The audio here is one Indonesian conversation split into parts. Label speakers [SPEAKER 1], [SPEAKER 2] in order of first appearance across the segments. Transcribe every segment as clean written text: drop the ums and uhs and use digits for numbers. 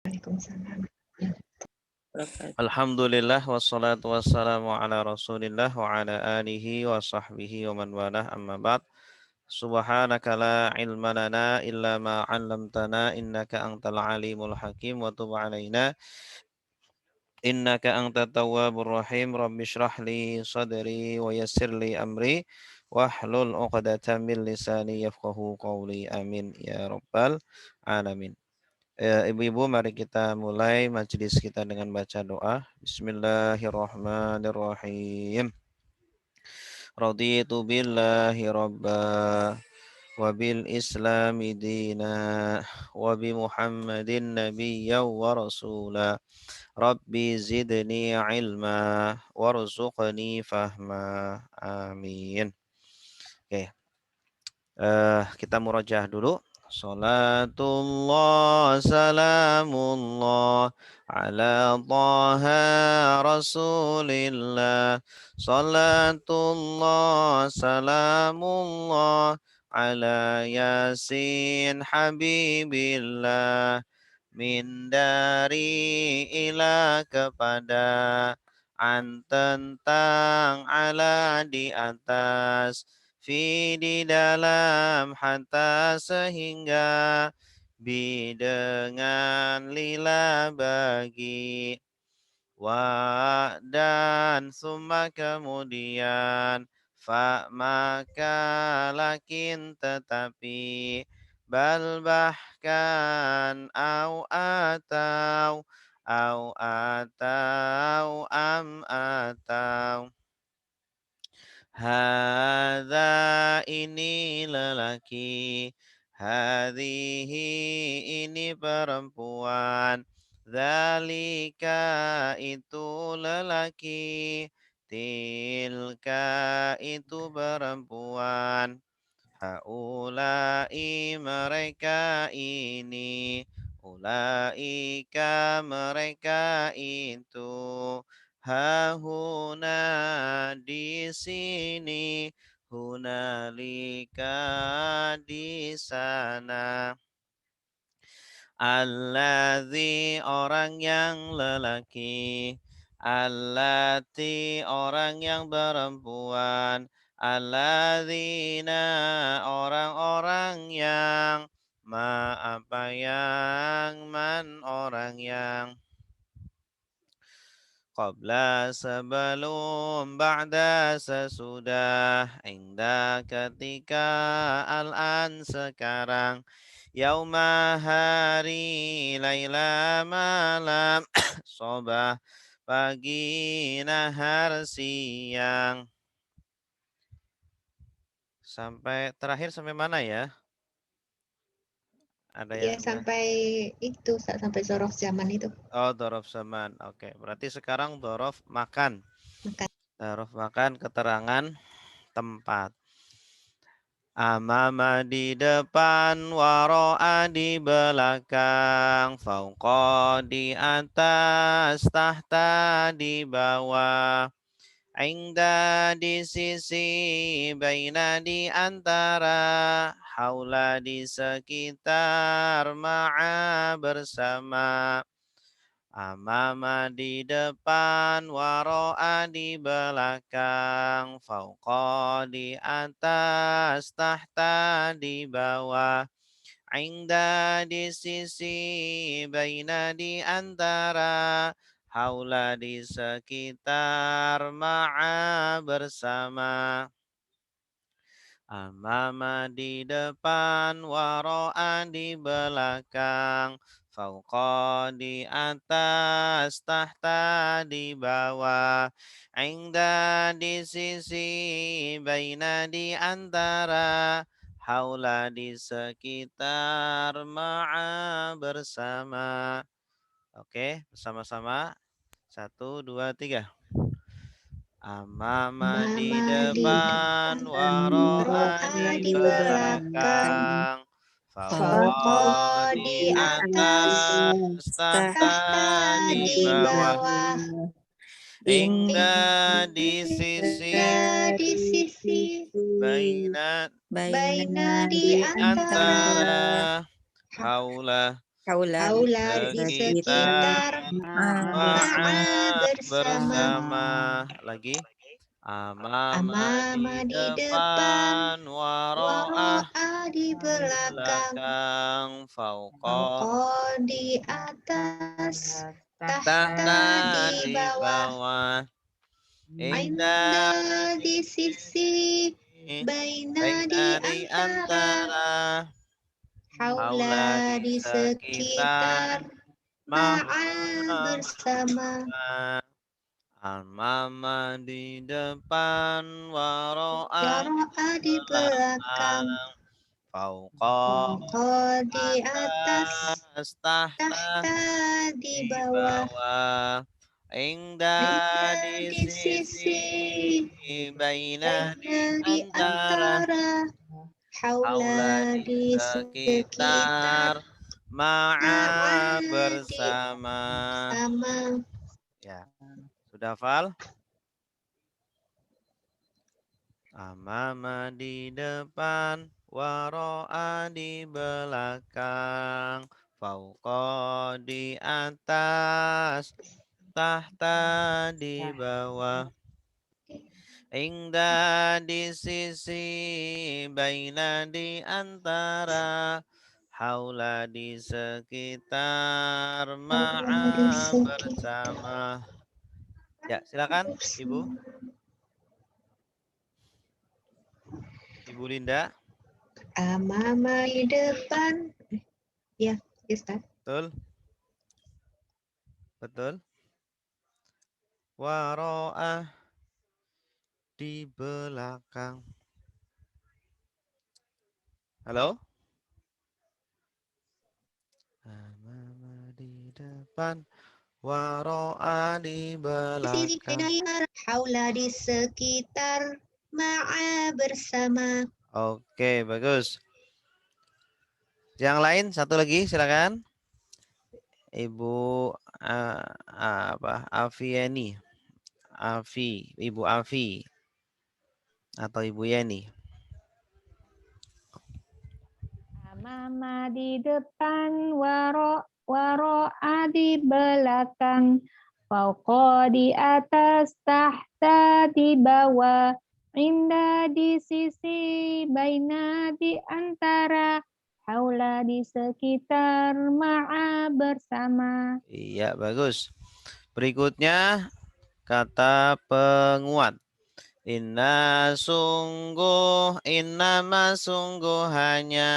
[SPEAKER 1] Waalaikumsalam.
[SPEAKER 2] Alhamdulillah wassalatu wassalamu ala Rasulillah wa ala alihi wa sahbihi wa man walah amma ba'd. Subhanaka la ilma lana illa ma 'allamtana innaka antal alimul hakim wa tub 'alaina innaka antat tawwabur rahim. Rabbi shrah li sadri wa yassir li amri wahlul 'uqdatam min lisani yafqahu qawli. Amin ya rabbal alamin. Ibu-ibu, mari kita mulai majelis kita dengan baca doa. Bismillahirrahmanirrahim. Raditu billahi rabba wa bil islami dina wa bi muhammadin nabiyya wa rasula. Rabbi zidni ilma warzuqni fahma. Amin. Oke, kita murojaah dulu. Salatullah salamullah ala taha rasulillah. Salatullah salamullah ala yasin habibillah. Min dari ila kepada, an tentang, ala di atas, fi di dalam, hatta sehingga, bi dengan, lila bagi, wa dan summa kemudian, fa maka lakin tetapi, bal bahkan, au atau am atau, hadza ini lelaki, hadhihi ini perempuan, dzalika itu lelaki, tilka itu perempuan, haulai mereka ini, ulaika mereka itu, hahuna di sini, hunalika di sana. Alladzi orang yang lelaki, allati orang yang perempuan, alladzina orang-orang yang, ma apa yang, man orang yang, qabla sebelum, ba'da sesudah, inda ketika, al-an sekarang, yauma hari, laila malam, sobah pagi, nahar siang. Sampai terakhir sampai mana ya? Ada
[SPEAKER 1] Ya,
[SPEAKER 2] yang
[SPEAKER 1] sampai itu, sampai zorof zaman itu.
[SPEAKER 2] Oh, dorof zaman. Oke, berarti sekarang dorof makan.
[SPEAKER 1] Makan.
[SPEAKER 2] Dorof makan, keterangan tempat. Amama di depan, waro'a di belakang, fauqa di atas, tahta di bawah, inda di sisi, baina di antara, haula di sekitar, ma'a bersama. Amama di depan, waro'a di belakang, fauqa di atas, tahta di bawah, inda di sisi, baina di antara, haula di sekitar, ma'a bersama. Amama di depan, waro'a di belakang, fauqa di atas, tahta di bawah, inda di sisi, baina di antara, haula di sekitar, ma'a bersama. Oke, bersama-sama. 1, 2, 3. Amama di
[SPEAKER 1] Mama di
[SPEAKER 2] depan,
[SPEAKER 1] depan,
[SPEAKER 2] waro'a
[SPEAKER 1] ro'a
[SPEAKER 2] di
[SPEAKER 1] di belakang,
[SPEAKER 2] belakang,
[SPEAKER 1] fauqa
[SPEAKER 2] fauqa
[SPEAKER 1] di
[SPEAKER 2] di
[SPEAKER 1] atas,
[SPEAKER 2] atas, tahta
[SPEAKER 1] tahta
[SPEAKER 2] di
[SPEAKER 1] di
[SPEAKER 2] bawah,
[SPEAKER 1] bawah,
[SPEAKER 2] hingga di sisi,
[SPEAKER 1] hingga di sisi,
[SPEAKER 2] baina
[SPEAKER 1] baina di
[SPEAKER 2] di
[SPEAKER 1] antara,
[SPEAKER 2] antara, haula.
[SPEAKER 1] Haula di
[SPEAKER 2] sekitar,
[SPEAKER 1] sekitar,
[SPEAKER 2] ma'a
[SPEAKER 1] ma'a bersama,
[SPEAKER 2] bersama. Lagi. Amama
[SPEAKER 1] amama
[SPEAKER 2] di
[SPEAKER 1] di depan,
[SPEAKER 2] depan, waro'ah
[SPEAKER 1] waro'a di
[SPEAKER 2] di
[SPEAKER 1] belakang,
[SPEAKER 2] belakang, fauqah
[SPEAKER 1] fauqa di atas, tahta
[SPEAKER 2] tahta
[SPEAKER 1] di
[SPEAKER 2] di
[SPEAKER 1] bawah,
[SPEAKER 2] bawah, inda
[SPEAKER 1] inda
[SPEAKER 2] di
[SPEAKER 1] di sisi,
[SPEAKER 2] sisi,
[SPEAKER 1] baina di
[SPEAKER 2] baina di
[SPEAKER 1] antara,
[SPEAKER 2] antara, haula
[SPEAKER 1] haula
[SPEAKER 2] di
[SPEAKER 1] di
[SPEAKER 2] sekitar,
[SPEAKER 1] sekitar,
[SPEAKER 2] ma'a
[SPEAKER 1] ma'a bersama,
[SPEAKER 2] bersama. Amama di depan, waro'ah di
[SPEAKER 1] waro'a di belakang,
[SPEAKER 2] belakang, fauqah
[SPEAKER 1] fauqa di atas,
[SPEAKER 2] atas, tahta
[SPEAKER 1] tahta di
[SPEAKER 2] di
[SPEAKER 1] bawah,
[SPEAKER 2] bawah, indah
[SPEAKER 1] inda
[SPEAKER 2] di
[SPEAKER 1] di
[SPEAKER 2] sisi,
[SPEAKER 1] sisi,
[SPEAKER 2] baina di
[SPEAKER 1] baina di
[SPEAKER 2] antara,
[SPEAKER 1] antara,
[SPEAKER 2] haula
[SPEAKER 1] haula
[SPEAKER 2] di
[SPEAKER 1] di sekitar,
[SPEAKER 2] sekitar, ma'a
[SPEAKER 1] ma'a di
[SPEAKER 2] bersama.
[SPEAKER 1] sama.
[SPEAKER 2] Ya, sudah hafal? Amama di depan, waro'a di belakang, fauqa di atas, tahta di bawah, inda di sisi, baina di antara, haula di sekitar,
[SPEAKER 1] Haula di
[SPEAKER 2] ma'a
[SPEAKER 1] sekitar,
[SPEAKER 2] bersama. Ya, silakan Ibu. Ibu Linda.
[SPEAKER 1] amama di depan. Ya, Ustaz.
[SPEAKER 2] Betul? Betul? Waro'ah di belakang. Halo? Amama di depan, waro'a di
[SPEAKER 1] Sisi
[SPEAKER 2] belakang.
[SPEAKER 1] haula di sekitar, ma'a bersama.
[SPEAKER 2] Oke, bagus. Yang lain satu lagi silakan. Ibu Afiani. Ibu Afi atau Ibu Yeni.
[SPEAKER 3] Mama di depan, waro'a di belakang, fauqa di atas, tahta di bawah, inda di sisi, baina di antara, haula di sekitar, ma'a bersama.
[SPEAKER 2] Iya, bagus. Berikutnya kata penguat. Inna sungguh, innama sungguhannya,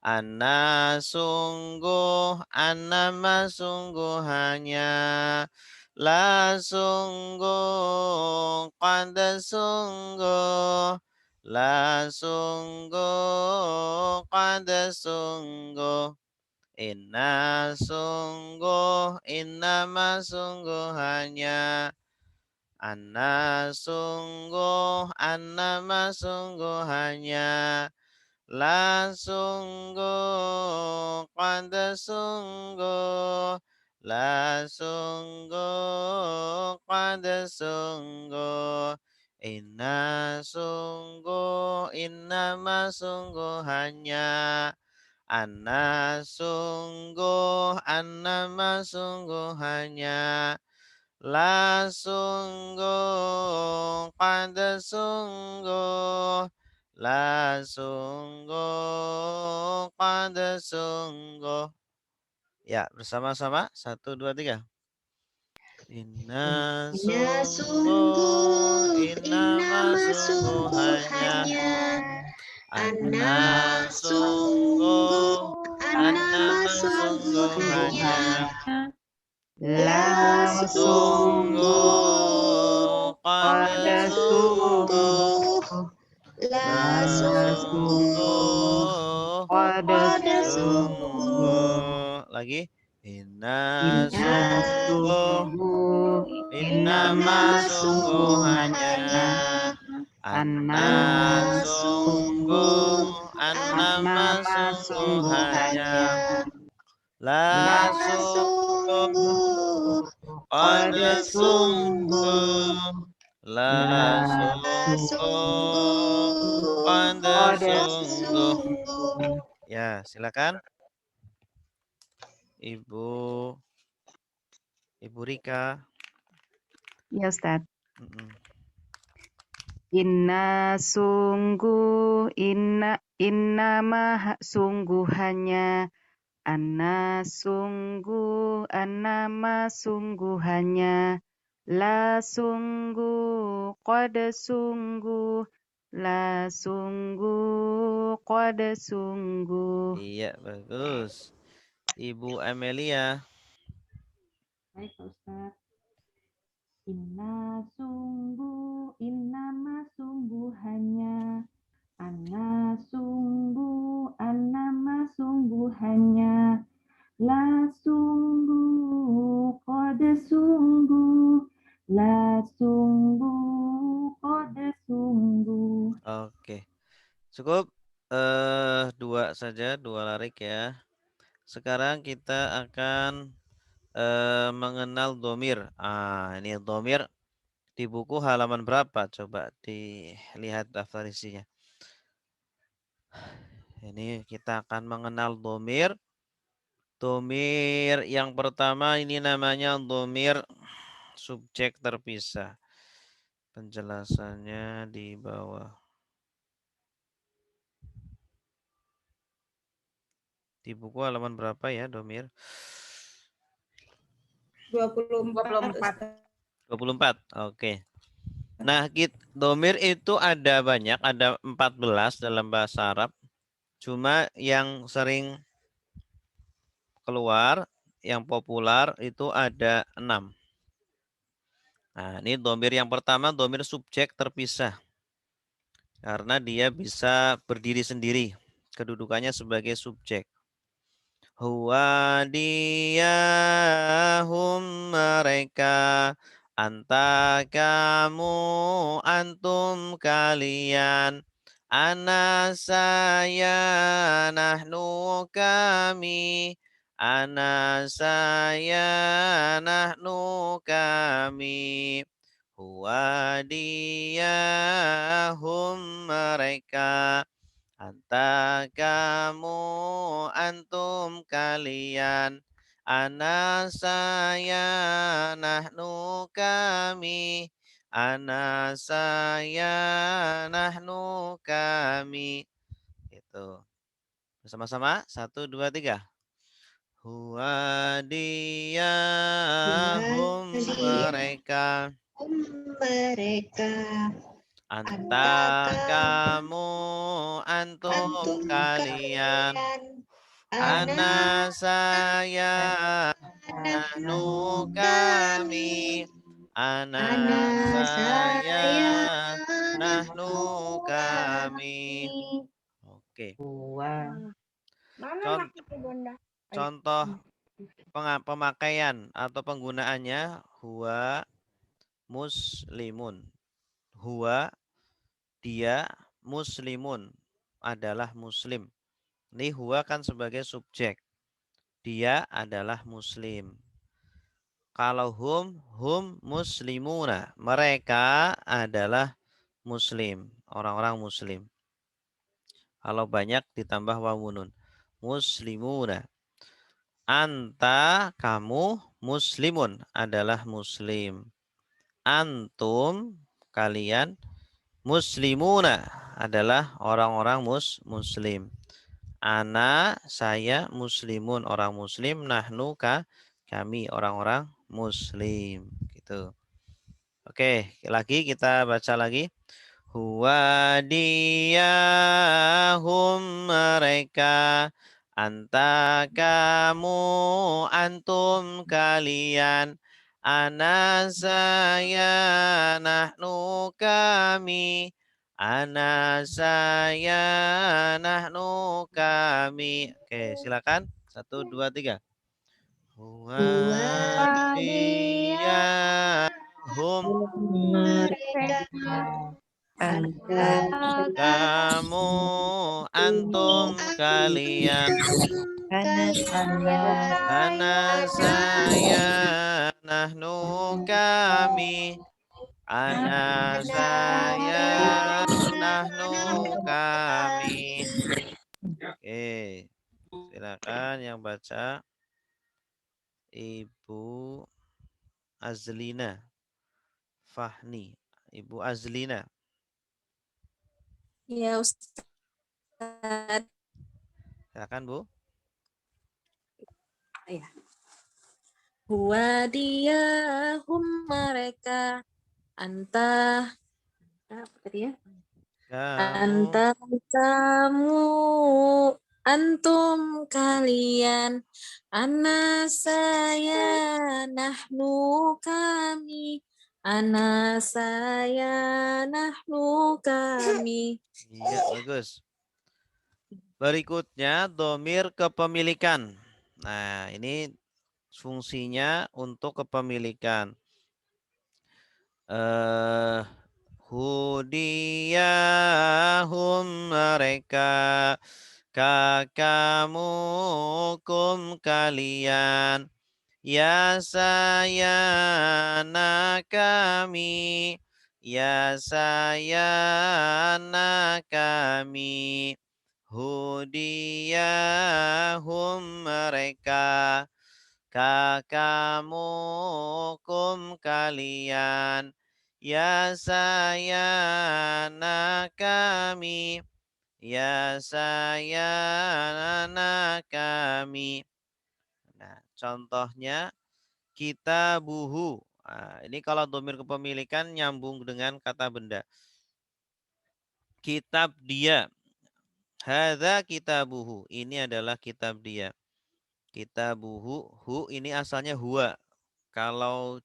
[SPEAKER 2] anna sungguh, annama sungguhannya, la sungguh, qad sungguh, la sungguh, qad sungguh, inna sungguh, innama sungguhannya, anna sungguh, annama sungguhannya, la sungguh, qad sungguh, la sungguh, qad sungguh, inna sungguh, innama sungguhannya, anna sungguh, annama sungguhannya, la sungguh, qad sungguh, la sungguh, qad sungguh. Ya, bersama-sama. 1, 2, 3. Inna
[SPEAKER 1] Inna
[SPEAKER 2] sungguh,
[SPEAKER 1] sungguh,
[SPEAKER 2] innama
[SPEAKER 1] innama
[SPEAKER 2] sungguhannya,
[SPEAKER 1] sungguhannya,
[SPEAKER 2] anna
[SPEAKER 1] anna
[SPEAKER 2] sungguh,
[SPEAKER 1] sungguh, annama
[SPEAKER 2] annama
[SPEAKER 1] sungguhannya,
[SPEAKER 2] sungguhannya,
[SPEAKER 1] la
[SPEAKER 3] La
[SPEAKER 1] sungguh,
[SPEAKER 2] sungguh, qad
[SPEAKER 3] pada
[SPEAKER 2] sungguh,
[SPEAKER 1] sungguh, la
[SPEAKER 2] la
[SPEAKER 1] sungguh,
[SPEAKER 2] sungguh,
[SPEAKER 1] pada sungguh,
[SPEAKER 2] sungguh. Lagi. Inna
[SPEAKER 1] inna
[SPEAKER 2] sungguh, innama
[SPEAKER 1] innama
[SPEAKER 2] sungguhannya,
[SPEAKER 1] sungguhannya,
[SPEAKER 2] anna
[SPEAKER 1] anna sungguh,
[SPEAKER 2] sungguh, annama
[SPEAKER 1] annama
[SPEAKER 2] sungguhannya,
[SPEAKER 1] sungguhannya,
[SPEAKER 2] la
[SPEAKER 1] la
[SPEAKER 2] sungguh,
[SPEAKER 1] sungguh,
[SPEAKER 2] qad
[SPEAKER 1] pada sungguh,
[SPEAKER 2] sungguh, la
[SPEAKER 1] la
[SPEAKER 2] sungguh,
[SPEAKER 1] sungguh,
[SPEAKER 2] qad
[SPEAKER 1] pada
[SPEAKER 2] sungguh.
[SPEAKER 1] sungguh.
[SPEAKER 2] Ya, silakan. Ibu Rika.
[SPEAKER 4] Ya Ustaz.
[SPEAKER 2] Mm-mm.
[SPEAKER 4] Inna sungguh, sungguhannya, annama sungguhannya, la sungguh, qad sungguh.
[SPEAKER 2] Iya, bagus. Ibu Amelia.
[SPEAKER 3] Baik, Pak Ustaz. Innama sungguhannya, annama sungguhannya, la sungguh, qad sungguh.
[SPEAKER 2] Oke. Cukup dua saja, dua larik ya. Sekarang kita akan mengenal domir. Ini domir di buku halaman berapa? Coba dilihat daftar isinya. Ini kita akan mengenal domir. Domir yang pertama ini namanya domir subjek terpisah. Penjelasannya di bawah. Di buku halaman berapa ya domir? 24. Oke. Nah, domir itu ada banyak, ada 14 dalam bahasa Arab. Cuma yang sering keluar, yang populer itu ada 6. Nah, ini domir yang pertama, domir subjek terpisah. Karena dia bisa berdiri sendiri. Kedudukannya sebagai subjek. Huwa dia hum mereka, anta kamu, antum kalian, ana saya, nahnu kami, ana saya, nahnu kami, huwa dia hum mereka, anta kamu, antum kalian, ana saya, nahnu kami, ana saya, nahnu kami. Itu. Bersama-sama. 1, 2, 3. Huwa dia hum mereka, anta kamu, antum kalian, ana saya, nahnu kami, ana saya, nahnu kami. Oke. Contoh pemakaian atau penggunaannya huwa muslimun. Huwa dia muslimun adalah muslim. Ini huwa kan sebagai subjek. Dia adalah muslim. Kalau hum muslimuna. Mereka adalah muslim. Orang-orang muslim. Kalau banyak ditambah wawunun. Muslimuna. Anta, kamu, muslimun adalah muslim. Antum, kalian, muslimuna adalah orang-orang muslim. Ana, saya, muslimun, orang muslim. Nahnu, kami, orang-orang muslim. Gitu. Oke, lagi kita baca lagi. Huwa dia hum mereka, anta kamu, antum kalian, ana saya, nahnu kami, ana saya, nahnu kami. Oke, silakan. 1, 2, 3. Huwa dia hum kamu, antum kalian, ana saya, nahnu kami, ana saya, nahnu kami. Oke, silakan yang baca. Ibu Azlina. Fahni. Ibu Azlina.
[SPEAKER 5] Ya Ustaz.
[SPEAKER 2] Silakan Bu.
[SPEAKER 5] Ya. Huwa diyahum mereka. Anta. Apa tadi ya?
[SPEAKER 2] Kamu.
[SPEAKER 5] Kamu. Antum kalian. Ana saya. Nahnu kami. Ana saya. Nahnu kami.
[SPEAKER 2] Iya, bagus. Berikutnya domir kepemilikan. Nah, ini fungsinya untuk kepemilikan. Hudiyahum mereka, kakamukum kalian, ya sayana kami, ya sayana kami. Hudiyahum mereka, kakamukum kalian, ya sayana kami, ya sayana kami. Nah, contohnya kita buhu. Nah, ini kalau domir kepemilikan nyambung dengan kata benda. Kitab dia. Hadza kitabuhu. Ini adalah kitab dia. Kitabuhu. Hu ini asalnya huwa. Kalau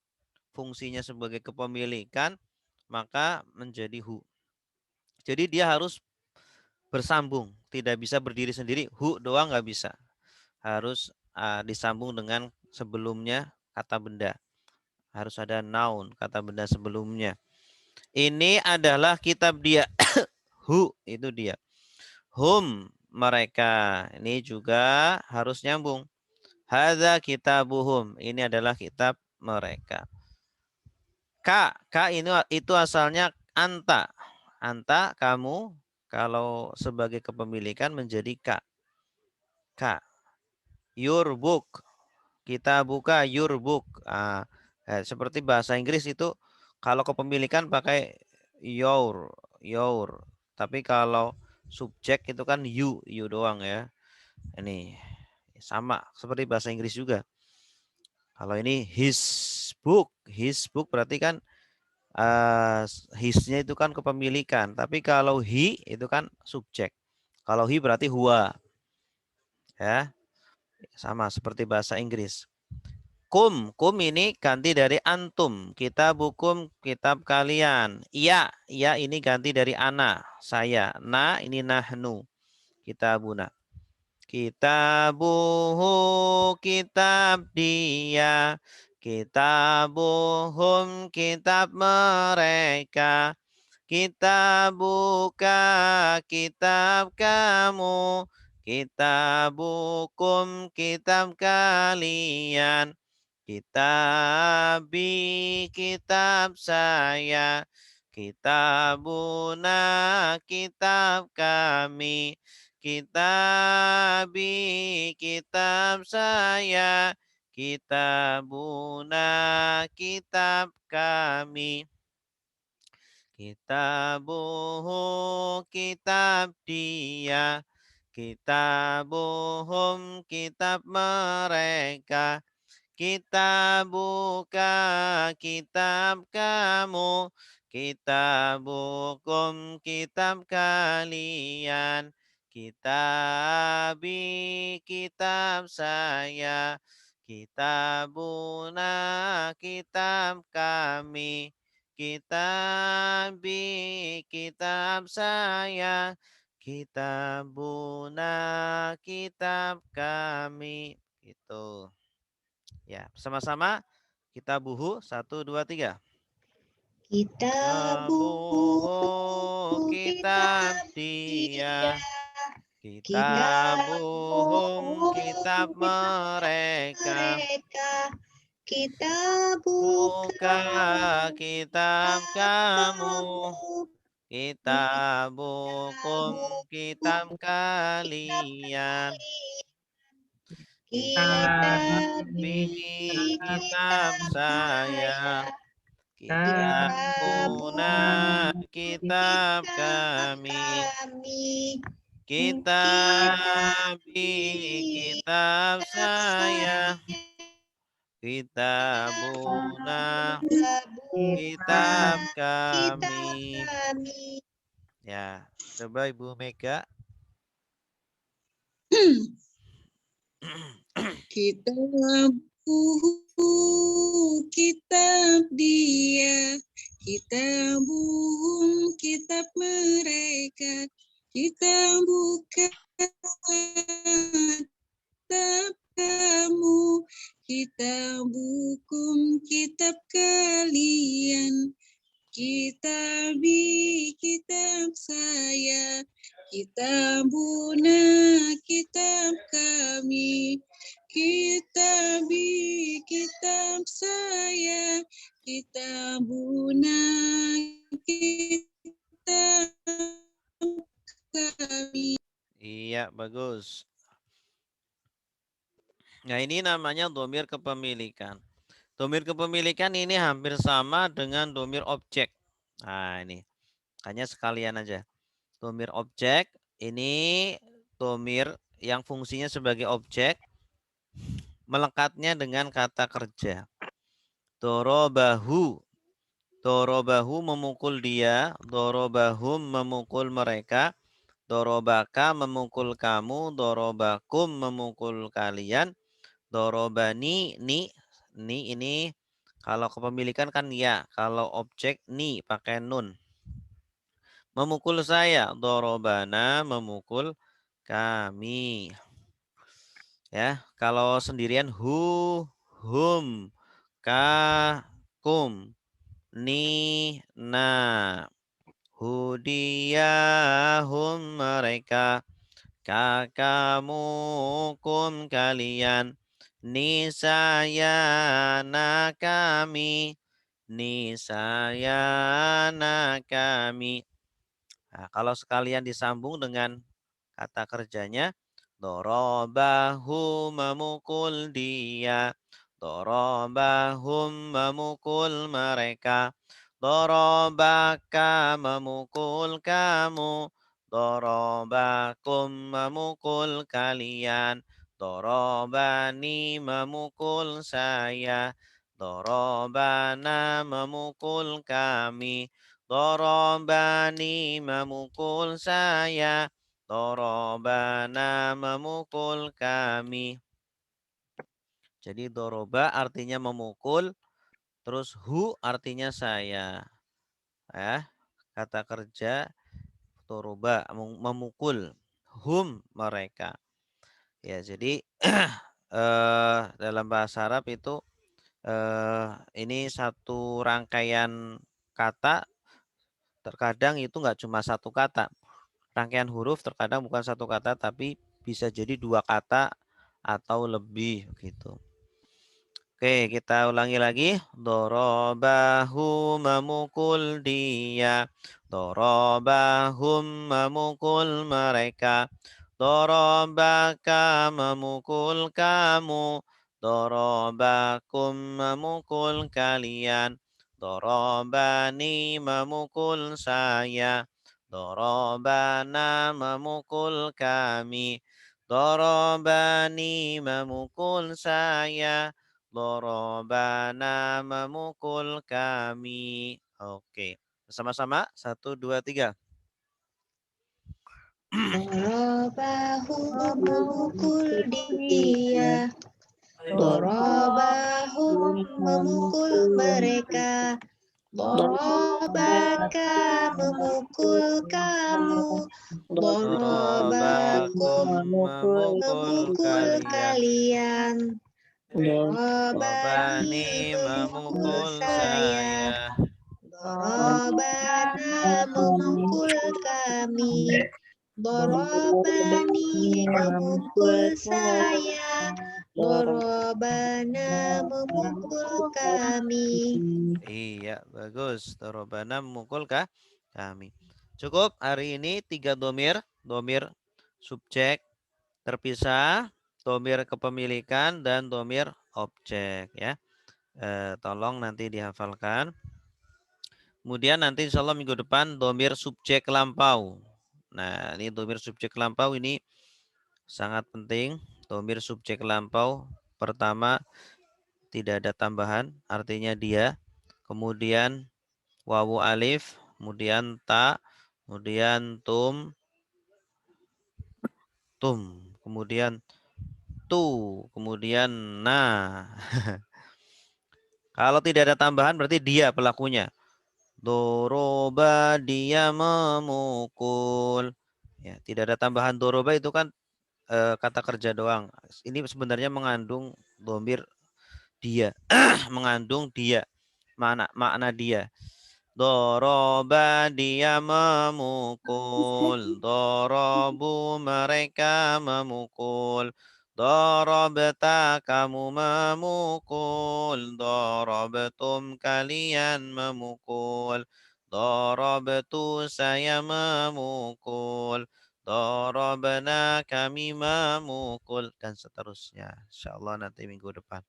[SPEAKER 2] fungsinya sebagai kepemilikan, maka menjadi hu. Jadi dia harus bersambung. Tidak bisa berdiri sendiri. Hu doang nggak bisa. Harus disambung dengan sebelumnya kata benda. Harus ada noun, kata benda sebelumnya. Ini adalah kitab dia. Hu, itu dia. Hum, mereka. Ini juga harus nyambung. Hadza kitabuhum. Ini adalah kitab mereka. Ka itu asalnya anta. Anta, kamu. Kalau sebagai kepemilikan menjadi ka. Ka. Your book. Kita buka your book. Seperti bahasa Inggris itu kalau kepemilikan pakai your. Tapi kalau subjek itu kan you doang ya. Ini sama seperti bahasa Inggris juga. Kalau ini his book berarti kan his-nya itu kan kepemilikan. Tapi kalau he itu kan subjek. Kalau he berarti huwa. Ya. Sama seperti bahasa Inggris. Kum ini ganti dari antum. Kitab hukum, kitab kalian. Iya ini ganti dari ana, saya. Na ini nahnu. Kitabuna. Kitabuhu, kitab dia. Kitabuhum, kitab mereka. Kitabuka, kitab kamu. Kitabukum, kitab kalian. Kitabi, kitab saya. Kitabuna, kitab kami. Kitabi, kitab saya. Kitabuna, kitab kami. Kitabuhu, kitab dia. Kitabuhum, kitab mereka. Kitabuka, kitab kamu. Kitabukum, kitab kalian. Kitabi, kitab saya. Kitabuna, kitab kami. Kitabi, kitab saya. Kitabuna, kitab kami. Gitu. Ya, bersama-sama kita buhu 1, 2, 3. Kitabuhu, kitab dia. Kitabuhum, kitab mereka. Kitabuka, kitab kamu. Kitabukum, kitab kalian. Kitabi kitab saya. Kitabuna kitab kami. Kitabi kitab saya. Kitabuna kitab kami. Ya, coba Ibu Mega.
[SPEAKER 6] Kitabuhu kitab dia, kitabuhum kitab mereka, kitabu kitab kamu, kitabukum kitab kalian, kitabi kitab saya, kitabuna kitab kami, kitabi kitab saya, kitabuna kitab kami.
[SPEAKER 2] Iya, bagus. Nah, ini namanya domir kepemilikan. Domir kepemilikan ini hampir sama dengan domir objek. Nah, ini. Hanya sekalian aja. Domir objek, ini domir yang fungsinya sebagai objek, melekatnya dengan kata kerja. Dorobahu. Dorobahu memukul dia. Dorobahum memukul mereka. Dorobaka memukul kamu. Dorobakum memukul kalian. Dorobani, ni ini kalau kepemilikan kan ya, kalau objek ni pakai nun. Memukul saya, dorobana memukul kami. Ya, kalau sendirian hum, ka, kum, ni, na. Hudiyahum mereka, kakamu, kum kalian. Nisayana kami. Nisayana kami. Nah, kalau sekalian disambung dengan kata kerjanya, dorobahu memukul dia. Dorobahum memukul mereka. Dorobaka memukul kamu. Dorobakum memukul kalian. Dorobani memukul saya. Dorobana memukul kami. Dorobani memukul saya. Dorobana memukul kami. Jadi doroba artinya memukul. Terus hu artinya saya. Kata kerja doroba memukul. Hum mereka. Ya, jadi dalam bahasa Arab itu ini satu rangkaian kata, terkadang itu nggak cuma satu kata. Rangkaian huruf terkadang bukan satu kata, tapi bisa jadi dua kata atau lebih gitu. Oke, kita ulangi lagi. Dorobahu memukul dia. Dorobahum memukul mereka. Dorobaka memukul kamu. Dorobakum memukul kalian. Dorobani memukul saya. Dorobana memukul kami. Dorobani memukul saya. Dorobana memukul kami. Oke. Sama-sama. 1, 2, 3.
[SPEAKER 5] Dorobahu memukul dia. Dorobahu memukul mereka. Dorobaka memukul kamu. Dorobakum memukul kalian. Dorobani memukul saya. Dorobana memukul kami. Dorobani memukul saya. Dorobana memukul kami.
[SPEAKER 2] Iya, bagus. Dorobana memukul kami. Cukup hari ini 3 domir. Domir subjek terpisah. domir kepemilikan dan domir objek ya. Tolong nanti dihafalkan. Kemudian nanti insya Allah minggu depan domir subjek lampau. Nah ini domir subjek lampau ini sangat penting. Domir subjek lampau pertama tidak ada tambahan, artinya dia. Kemudian wawu alif, kemudian ta, kemudian tum, kemudian tu, kemudian na. Kalau tidak ada tambahan berarti dia pelakunya. Doroba, dia memukul. Ya, tidak ada tambahan doroba itu kan kata kerja doang. Ini sebenarnya mengandung domir dia, mengandung dia, makna dia. Doroba, dia memukul. Dorobu, mereka memukul. Dorobta, kamu memukul. Dorobtum, kalian memukul. Dorobtu, saya memukul. Dorobna, kami memukul. Dan seterusnya. InsyaAllah nanti minggu depan.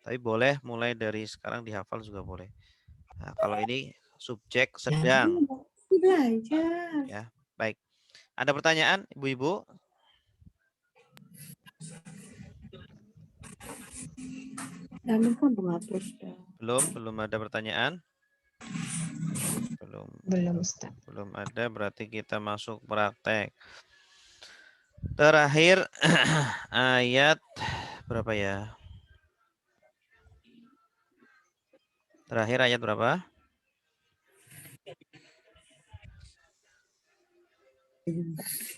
[SPEAKER 2] Tapi boleh mulai dari sekarang dihafal juga boleh. Nah, kalau ini subjek sedang.
[SPEAKER 6] Belajar.
[SPEAKER 2] Ya, baik. Ada pertanyaan, Ibu-ibu? Belum ada pertanyaan?
[SPEAKER 5] Belum, Ustaz.
[SPEAKER 2] Belum ada, berarti kita masuk praktek. Terakhir ayat berapa ya? Terakhir ayat berapa?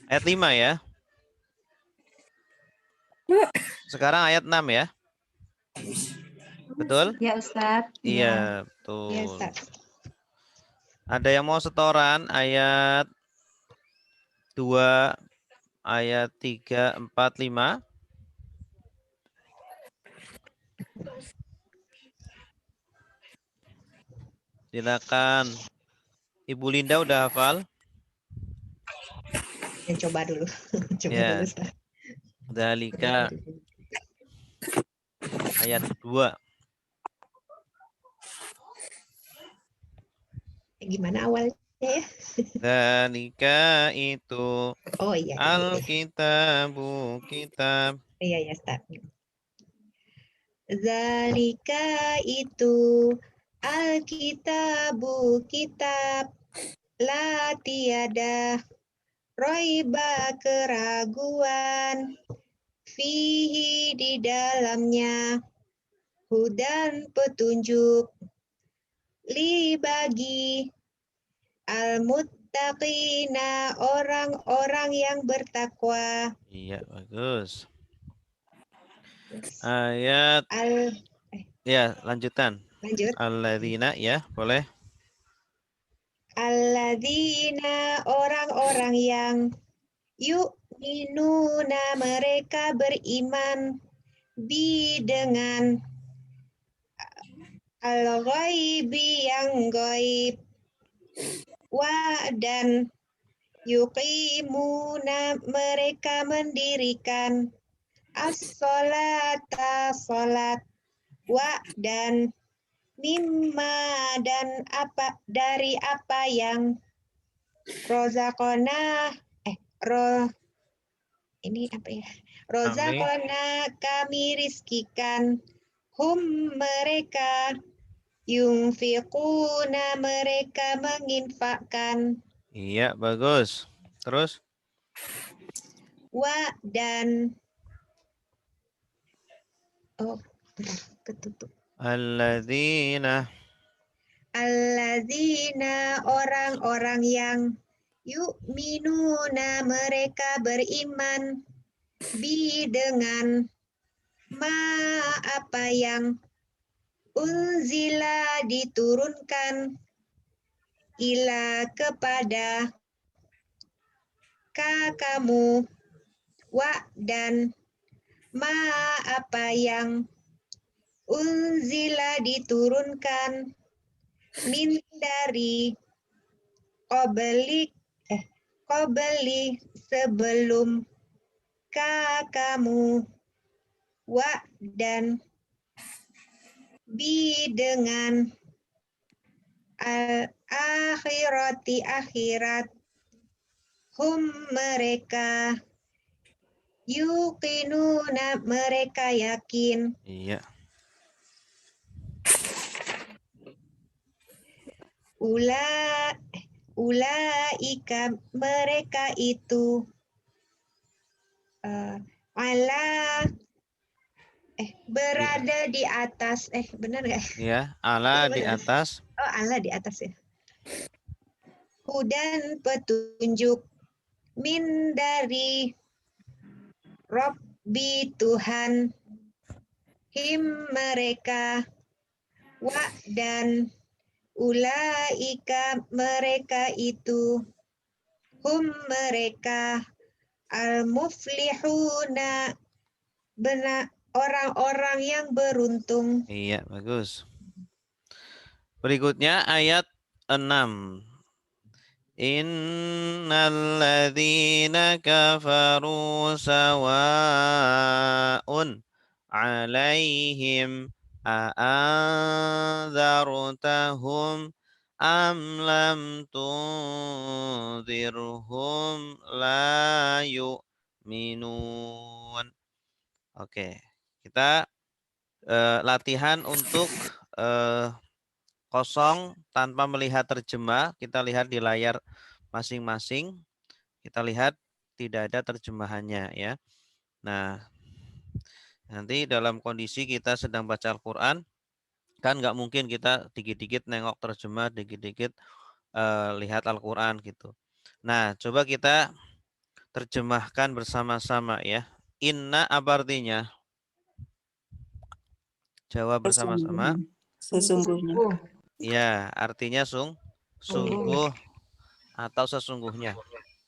[SPEAKER 2] Ayat 5 ya. Sekarang ayat 6 ya. Betul?
[SPEAKER 4] Ya Ustaz.
[SPEAKER 2] Iya, betul.
[SPEAKER 5] Ya, Ustaz.
[SPEAKER 2] Ada yang mau setoran ayat 2, ayat 3, 4, 5? Silakan. Ibu Linda udah hafal?
[SPEAKER 5] Coba dulu. Coba
[SPEAKER 2] Ya.
[SPEAKER 5] dulu, Ustaz.
[SPEAKER 2] Dzalika ayat 2.
[SPEAKER 5] Gimana awalnya ya?
[SPEAKER 2] Dzalika itu
[SPEAKER 5] Oh iya.
[SPEAKER 2] Alkitabu, kitab.
[SPEAKER 5] Iya, ya, Ustaz. Zalika itu Alkitabu, kitab, la tiada roiba, keraguan, fihi, di dalamnya, hudan, petunjuk, li, bagi, al-muttaqina, orang-orang yang bertakwa.
[SPEAKER 2] Iya, bagus. Ayat ya, lanjutan.
[SPEAKER 5] Lanjut.
[SPEAKER 2] Alladzina ya, boleh.
[SPEAKER 5] Alladzina, orang-orang yang yu'minuna, mereka beriman, bi, dengan al-ghaibi, yang gaib, wa, dan yuqimuna, mereka mendirikan as-sholata, salat, wa, dan mimma, dan apa, dari apa yang rozakona, ini apa ya? Rozakona, kami rizkikan, hum, mereka, yunfiquna, mereka menginfakkan,
[SPEAKER 2] Iya, bagus. Terus?
[SPEAKER 5] wa, dan ketutup.
[SPEAKER 2] Alladzina
[SPEAKER 5] Orang-orang yang yu'minuna, mereka beriman, bi, dengan ma, apa yang unzila, diturunkan, ila, kepada, kamu, wa, dan ma, apa yang unzila, diturunkan, min, dari, qabli, sebelum mereka kamu, wa dan bi dengan al akhirati akhirat, hum mereka, yuqinuna mereka yakin,
[SPEAKER 2] Iya.
[SPEAKER 5] ulaika mereka itu ala berada di atas, benar nggak?
[SPEAKER 2] Ya, ala di atas.
[SPEAKER 5] Oh, ala di atas ya. Hudan petunjuk min dari Robbi Tuhan, him mereka, wa dan ulaika mereka itu, hum mereka, al-muflihuna benar orang-orang yang beruntung.
[SPEAKER 2] Iya, bagus. Berikutnya ayat 6. Innalladzina kafaru sawa'un 'alaihim a'anzartahum am lam tunzirhum la yu'minun. Oke, kita latihan untuk kosong tanpa melihat terjemah. Kita lihat di layar masing-masing. Kita lihat tidak ada terjemahannya ya. Nah, nanti dalam kondisi kita sedang baca Al-Quran, kan nggak mungkin kita dikit-dikit nengok terjemah, dikit-dikit lihat Al-Quran gitu. Nah, coba kita terjemahkan bersama-sama ya. Inna apa artinya? Jawab bersama-sama.
[SPEAKER 6] Sesungguhnya.
[SPEAKER 2] Ya, artinya sungguh atau sesungguhnya.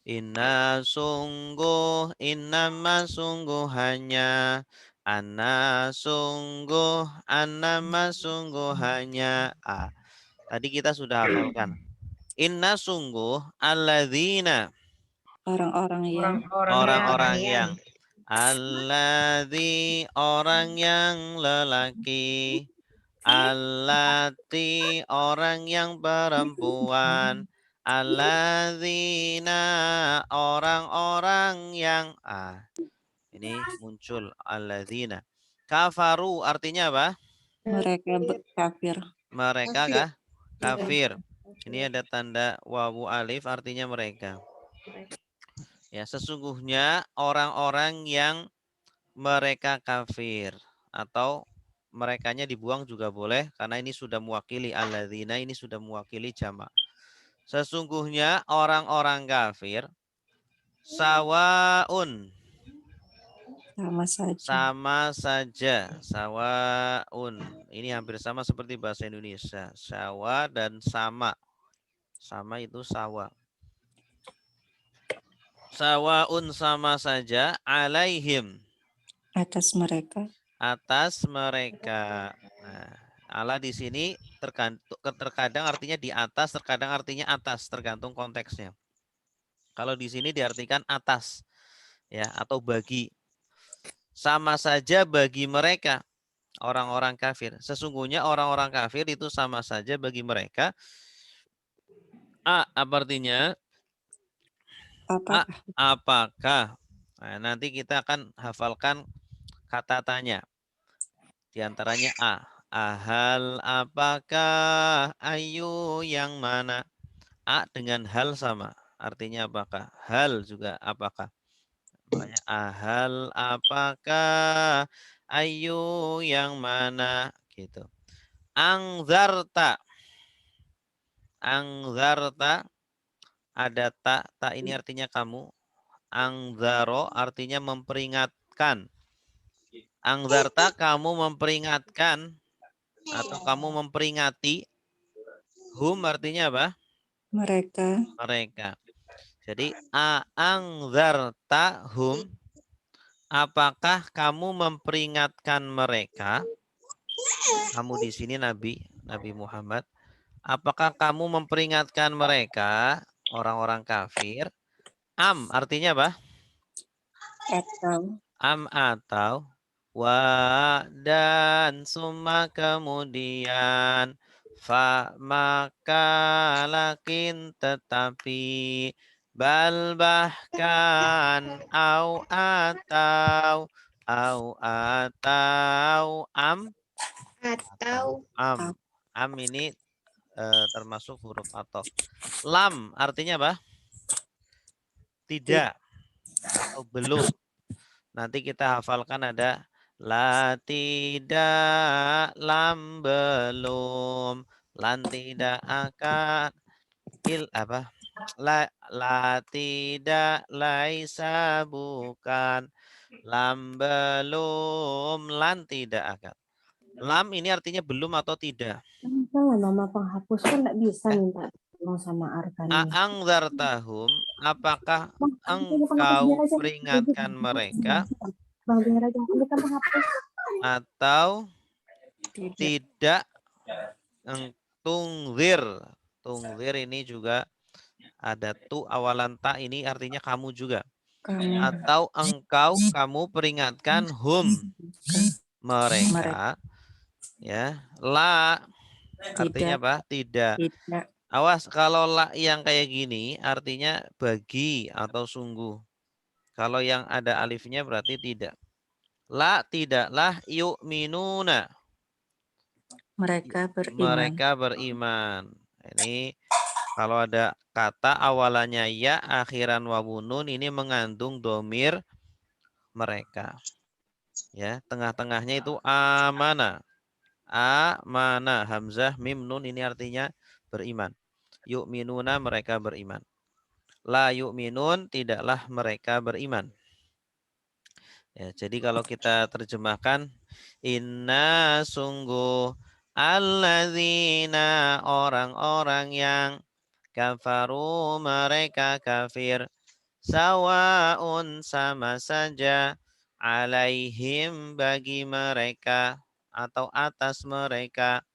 [SPEAKER 2] Inna sungguh, innama sungguhannya, anna sungguh, annama sungguhannya. Tadi kita sudah hafalkan. Inna sungguh, alladzina. Orang-orang yang. Alladzi orang yang lelaki. Allati orang yang perempuan. Alladzina orang-orang yang ini muncul alladzina. Kafaru artinya apa?
[SPEAKER 6] Mereka kafir.
[SPEAKER 2] Mereka kah? Kafir. Ini ada tanda wawu alif artinya mereka. Ya, sesungguhnya orang-orang yang mereka kafir atau merekanya dibuang juga boleh karena ini sudah mewakili alladzina, ini sudah mewakili jamak. Sesungguhnya orang-orang kafir sawaun sama saja sawaun. Ini hampir sama seperti bahasa Indonesia. Sawa dan sama. Sama itu sawa. Sawaun sama saja alaihim
[SPEAKER 6] Atas mereka.
[SPEAKER 2] atas mereka. Nah, ala di sini terkadang artinya di atas, terkadang artinya atas, tergantung konteksnya. Kalau di sini diartikan atas, ya, atau bagi. Sama saja bagi mereka orang-orang kafir. Sesungguhnya orang-orang kafir itu sama saja bagi mereka. Apa artinya? Apakah? Nah, nanti kita akan hafalkan kata tanya. Di antaranya ahal apakah, ayu yang mana. Dengan hal sama. Artinya apakah? Hal juga apakah. Makanya ahal apakah, ayu yang mana gitu. Angzarta. Angzarta ada tak ini artinya kamu. Angzaro artinya memperingatkan. Angzarta kamu memperingatkan atau kamu memperingati. Hum artinya apa? Mereka. Jadi angzarta hum, apakah kamu memperingatkan mereka? Kamu di sini Nabi Muhammad. Apakah kamu memperingatkan mereka orang-orang kafir? Artinya apa?
[SPEAKER 6] Atau
[SPEAKER 2] atau wa dan summa kemudian fa maka lakin tetapi bal bahkan au atau am
[SPEAKER 5] Atau
[SPEAKER 2] am ini termasuk huruf atau lam artinya apa? Tidak atau belum. Nanti kita hafalkan ada la tidak, lam belum, lan tidak akan, apa? La tidak, laisa bukan, lam belum, lan tidak akan. Lam ini artinya belum atau tidak.
[SPEAKER 7] Jangan mama penghapus kan nggak bisa
[SPEAKER 2] Eh?
[SPEAKER 7] minta tolong sama Arkani.
[SPEAKER 2] Angzartahum, apakah
[SPEAKER 7] Bang, aku penghapus biar
[SPEAKER 2] engkau
[SPEAKER 7] aja.
[SPEAKER 2] peringatkan mereka
[SPEAKER 7] Bang, biar aja. Ini kan penghapus.
[SPEAKER 2] atau
[SPEAKER 6] tidak.
[SPEAKER 2] tidak? Tungzir. Tungzir ini juga ada tu awalan ta, ini artinya kamu juga.
[SPEAKER 6] Kamu
[SPEAKER 2] Atau engkau, kamu peringatkan mereka. Ya, la artinya
[SPEAKER 6] tidak.
[SPEAKER 2] apa? Tidak.
[SPEAKER 6] Tidak.
[SPEAKER 2] Awas kalau la yang kayak gini artinya bagi atau sungguh. Kalau yang ada alifnya berarti tidak. La tidaklah yu'minuna.
[SPEAKER 6] Mereka beriman.
[SPEAKER 2] Mereka beriman. Ini kalau ada kata awalannya ya, akhiran wawunun, ini mengandung domir mereka. Ya, tengah-tengahnya itu amana. Amana, hamzah, mim, nun, ini artinya beriman. Yu'minuna, mereka beriman. La yu'minun, tidaklah mereka beriman. Ya, jadi kalau kita terjemahkan, inna sungguh alladzina orang-orang yang kafaru mereka kafir, sawaun sama saja, alaihim bagi mereka atau atas mereka,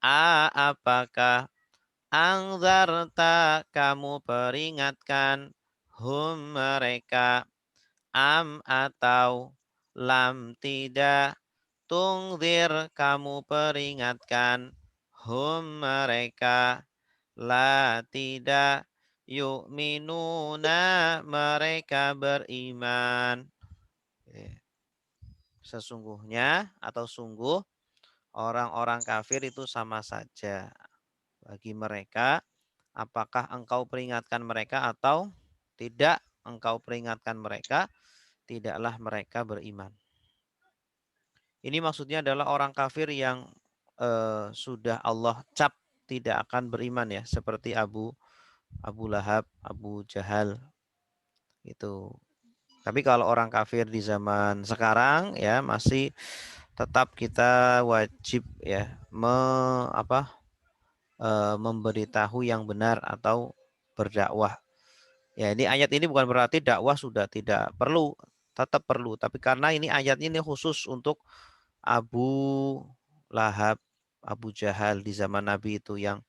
[SPEAKER 2] apakah angzarta kamu peringatkan hum mereka, am atau lam tidak, tungzir kamu peringatkan hum mereka, la tidak, yu'minuna mereka beriman. Sesungguhnya atau sungguh orang-orang kafir itu sama saja bagi mereka. Apakah engkau peringatkan mereka atau tidak engkau peringatkan mereka, tidaklah mereka beriman. Ini maksudnya adalah orang kafir yang sudah Allah cap tidak akan beriman ya, seperti Abu Lahab, Abu Jahal itu. Tapi kalau orang kafir di zaman sekarang ya masih tetap kita wajib ya memberitahu yang benar atau berdakwah. Ya, ini ayat ini bukan berarti dakwah sudah tidak perlu, tetap perlu. Tapi karena ini ayatnya ini khusus untuk Abu Lahab, Abu Jahal di zaman Nabi itu yang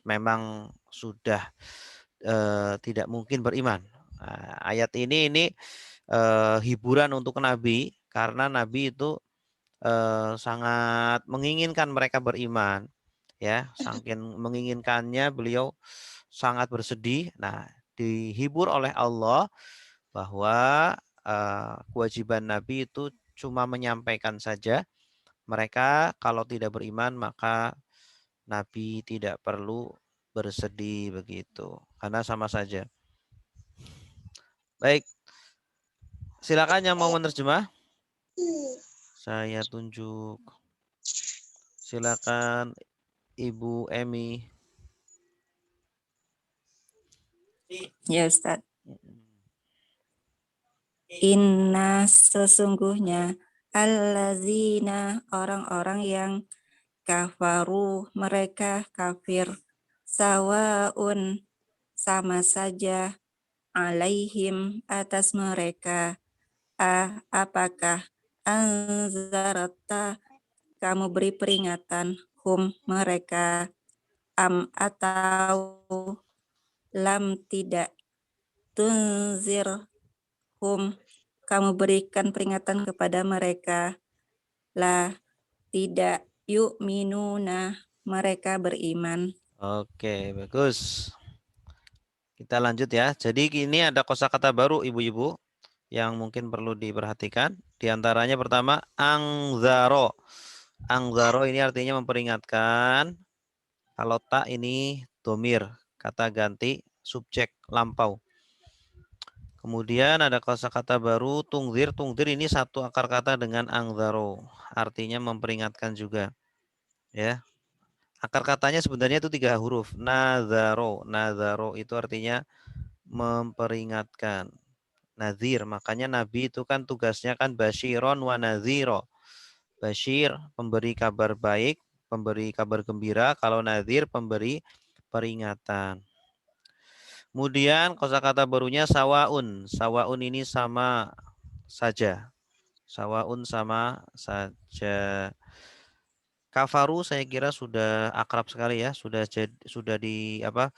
[SPEAKER 2] memang sudah tidak mungkin beriman. Nah, ayat ini hiburan untuk Nabi karena Nabi itu sangat menginginkan mereka beriman. Ya, saking menginginkannya beliau sangat bersedih. Nah, dihibur oleh Allah bahwa kewajiban Nabi itu cuma menyampaikan saja. Mereka kalau tidak beriman maka Nabi tidak perlu bersedih begitu. Karena sama saja. Baik. Silakan yang mau menerjemah. Saya tunjuk. Silakan Ibu Emi.
[SPEAKER 6] Ya Ustaz. Inna sesungguhnya allazina orang-orang yang kafaru mereka kafir, sawaun sama saja, alaihim atas mereka, apakah anzarta kamu beri peringatan hum mereka, am atau lam tidak, tunzir hum, kamu berikan peringatan kepada mereka. La, tidak, yu'minuna, mereka beriman.
[SPEAKER 2] Oke, bagus. Kita lanjut ya. Jadi ini ada kosakata baru ibu-ibu yang mungkin perlu diperhatikan. Di antaranya pertama, angzaro. Angzaro ini artinya memperingatkan. Kalau tak ini domir, kata ganti subjek lampau. Kemudian ada kosakata baru tungzir. Tungzir ini satu akar kata dengan angzaro, artinya memperingatkan juga. Ya, akar katanya sebenarnya itu 3 huruf. Nazaro, nazaro itu artinya memperingatkan. Nazir, makanya Nabi itu kan tugasnya kan basyiron wa naziro. Basyir pemberi kabar baik, pemberi kabar gembira. Kalau nazir pemberi peringatan. Kemudian kosakata barunya sawaun. Sawaun ini sama saja. Sawaun sama saja. Kafaru saya kira sudah akrab sekali ya, sudah di apa?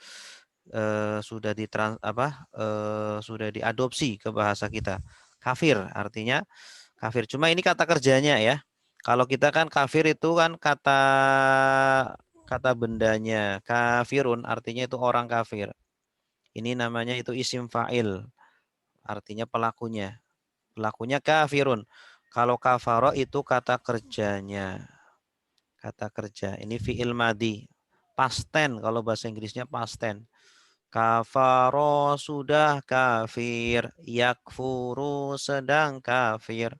[SPEAKER 2] Sudah sudah diadopsi ke bahasa kita. Kafir artinya kafir. Cuma ini kata kerjanya ya. Kalau kita kan kafir itu kan kata bendanya. Kafirun artinya itu orang kafir. Ini namanya itu isim fa'il. Artinya pelakunya. Pelakunya kafirun. Kalau kafaro itu kata kerjanya. Kata kerja. Ini fi'il madi. Past tense. Kalau bahasa Inggrisnya past tense. Kafaro sudah kafir. Yakfuru sedang kafir.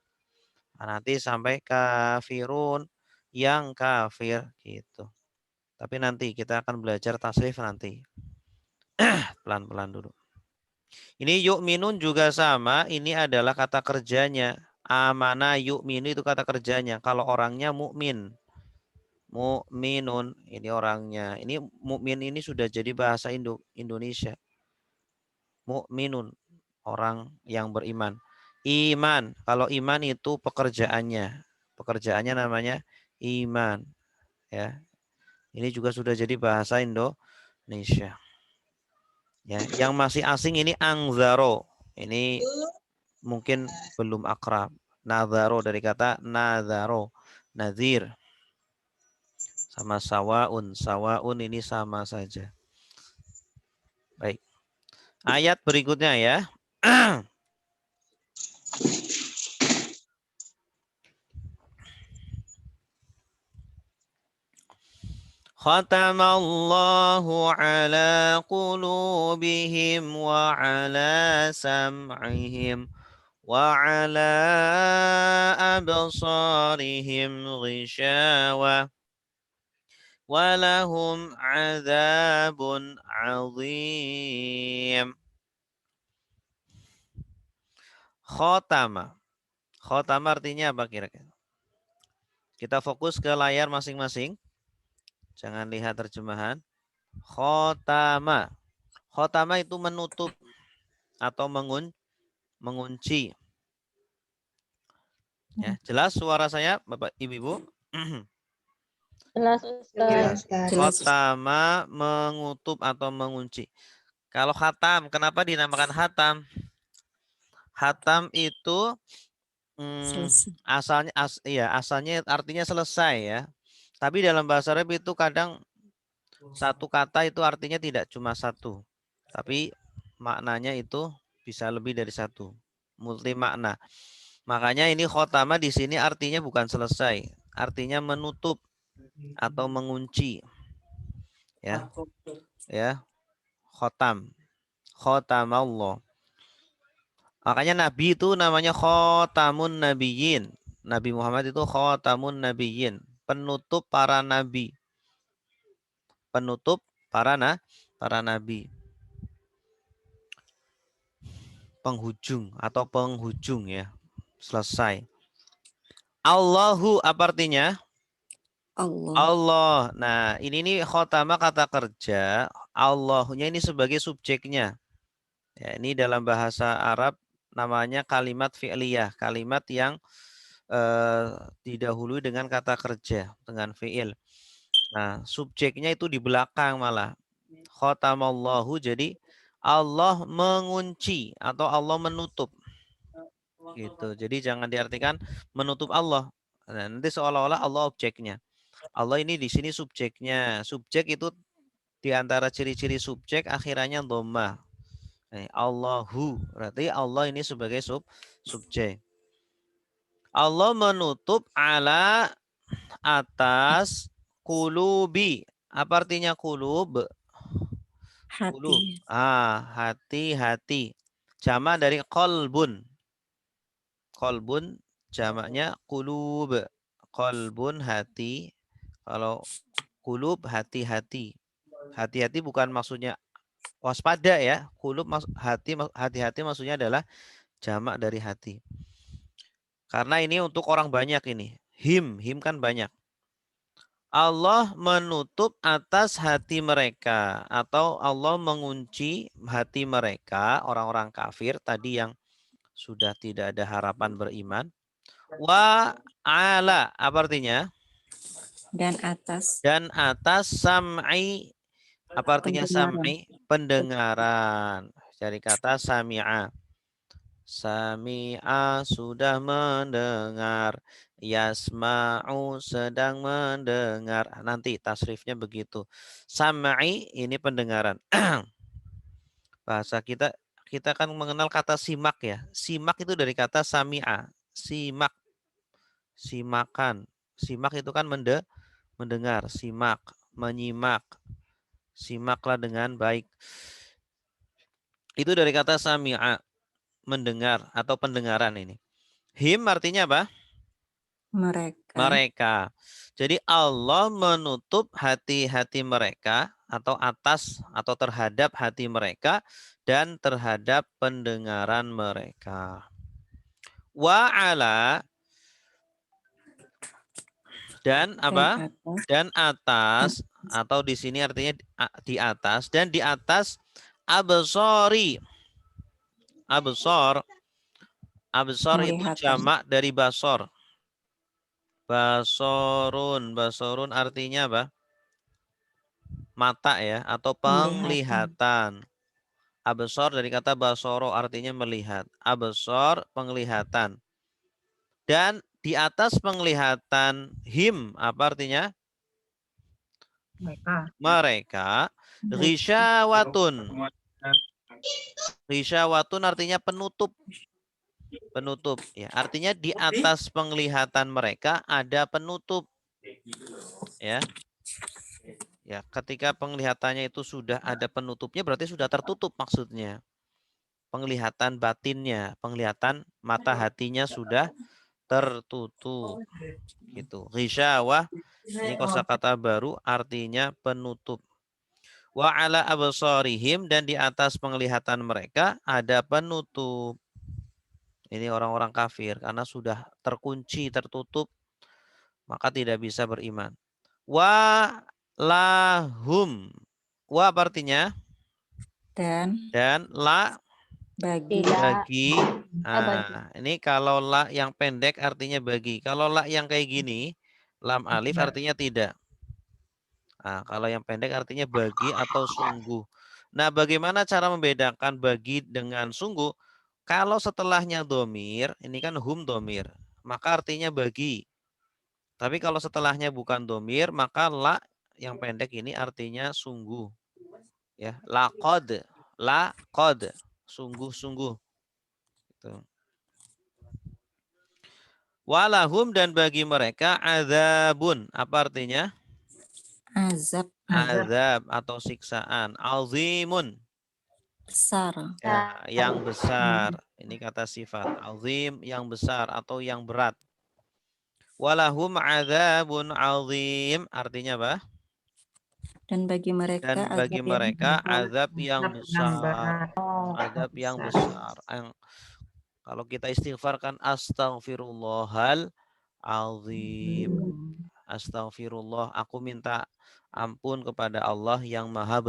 [SPEAKER 2] Nah, nanti sampai kafirun yang kafir. Gitu. Tapi nanti kita akan belajar tasrif nanti. Pelan-pelan dulu. Ini yu'minun juga sama. Ini adalah kata kerjanya. Amana yu'minu itu kata kerjanya. Kalau orangnya mukmin. Mu'minun ini orangnya. Ini mukmin ini sudah jadi bahasa Indonesia. Mu'minun orang yang beriman. Iman. Kalau iman itu pekerjaannya. Pekerjaannya namanya iman. Ya. Ini juga sudah jadi bahasa Indonesia. Ya, yang masih asing ini angzaro. Ini mungkin belum akrab. Nazaro dari kata nazaro. Nazir. Sama sawaun. Sawaun ini sama saja. Baik. Ayat berikutnya ya. Khatamallahu ala qulubihim wa ala sam'ihim wa ala absarihim ghishawa wa lahum adzabun azim. Khotama. Khotama artinya apa kira-kira? Kita fokus ke layar masing-masing. Jangan lihat terjemahan. Khotama. Khotama itu menutup atau mengunci. Ya, jelas suara saya Bapak Ibu-ibu?
[SPEAKER 7] Jelas,
[SPEAKER 5] Jelas, Ustaz.
[SPEAKER 2] Khotama mengutup atau mengunci. Kalau khatam, kenapa dinamakan khatam? Khatam itu asalnya artinya selesai ya. Tapi dalam bahasa Arab itu kadang satu kata itu artinya tidak cuma satu. Tapi maknanya itu bisa lebih dari satu. Multi makna. Makanya ini khotama di sini artinya bukan selesai. Artinya menutup atau mengunci. Ya. Ya. Khotam. Khotamallah. Makanya Nabi itu namanya khotamun nabiyyin. Nabi Muhammad itu khotamun nabiyyin. Penutup para nabi. Penutup para nabi. Penghujung atau penghujung ya. Selesai. Allahu apa artinya?
[SPEAKER 6] Allah.
[SPEAKER 2] Allah. Nah, ini nih khotama kata kerja. Allahnya ini sebagai subjeknya. Ya, ini dalam bahasa Arab namanya kalimat fi'liyah. Kalimat yang didahului dengan kata kerja. Dengan fi'il. Nah, subjeknya itu di belakang malah. Khotamallahu jadi Allah mengunci atau Allah menutup. Gitu. Jadi jangan diartikan menutup Allah. Nah, nanti seolah-olah Allah objeknya. Allah ini di sini subjeknya. Subjek itu di antara ciri-ciri subjek akhirannya dhammah. Allahu. Berarti Allah ini sebagai subjek. Allah menutup ala atas kulubi. Apa artinya kulub? Kulub.
[SPEAKER 6] Hati.
[SPEAKER 2] Hati-hati. Jama dari kolbun. Kolbun jamaknya kulub. Kolbun hati. Kalau kulub hati-hati. Hati-hati bukan maksudnya waspada ya. Kulub hati-hati maksudnya adalah jamak dari hati. Karena ini untuk orang banyak ini. Him kan banyak. Allah menutup atas hati mereka atau Allah mengunci hati mereka orang-orang kafir tadi yang sudah tidak ada harapan beriman. Wa ala apa artinya?
[SPEAKER 6] Dan atas.
[SPEAKER 2] Dan atas sam'i apa artinya sam'i? Pendengaran. Dari kata sami'a. Sami'a sudah mendengar. Yasma'u sedang mendengar. Nanti tasrifnya begitu. Sam'i ini pendengaran. Bahasa kita kan mengenal kata simak ya. Simak itu dari kata sami'a. Simak. Simakan. Simak itu kan mendengar. Simak. Menyimak. Simaklah dengan baik. Itu dari kata sami'a. Mendengar atau pendengaran ini. Him artinya apa? Mereka. Jadi Allah menutup hati-hati mereka atau atas atau terhadap hati mereka dan terhadap pendengaran mereka. Wa ala dan apa? Dan atas atau di sini artinya di atas dan di atas absori. Absor itu jamak dari basor. Basorun artinya apa? Mata ya atau penglihatan. Absor dari kata basoro artinya melihat. Absor penglihatan. Dan di atas penglihatan him apa artinya? Mereka. Ghisyawatun. Ghisyawatun artinya penutup. Penutup ya. Artinya di atas penglihatan mereka ada penutup. Ya. Ya, ketika penglihatannya itu sudah ada penutupnya berarti sudah tertutup maksudnya. Penglihatan batinnya, penglihatan mata hatinya sudah tertutup. Gitu. Ghisyawah ini kosakata baru artinya penutup. Wa ala absarihim dan di atas penglihatan mereka ada penutup. Ini orang-orang kafir karena sudah terkunci, tertutup maka tidak bisa beriman. Wa lahum. Wa apa artinya? Dan la bagi. Nah, ini kalau la yang pendek artinya bagi. Kalau la yang kayak gini, lam alif artinya tidak. Nah, kalau yang pendek artinya bagi atau sungguh. Nah, bagaimana cara membedakan bagi dengan sungguh? Kalau setelahnya domir, ini kan hum domir, maka artinya bagi. Tapi kalau setelahnya bukan domir, maka la yang pendek ini artinya sungguh. Ya, laqad, sungguh-sungguh. Gitu. Walahum dan bagi mereka azabun. Apa artinya?
[SPEAKER 6] Azab
[SPEAKER 2] atau siksaan. Azimun.
[SPEAKER 6] Besar.
[SPEAKER 2] Ya, yang besar. Ini kata sifat. Azim yang besar atau yang berat. Walahum azabun azim. Artinya apa?
[SPEAKER 6] Dan bagi mereka
[SPEAKER 2] azab yang besar. Azab yang besar. Kalau kita istighfar kan astaghfirullahal azim. Astaghfirullah. Aku minta ampun kepada Allah yang maha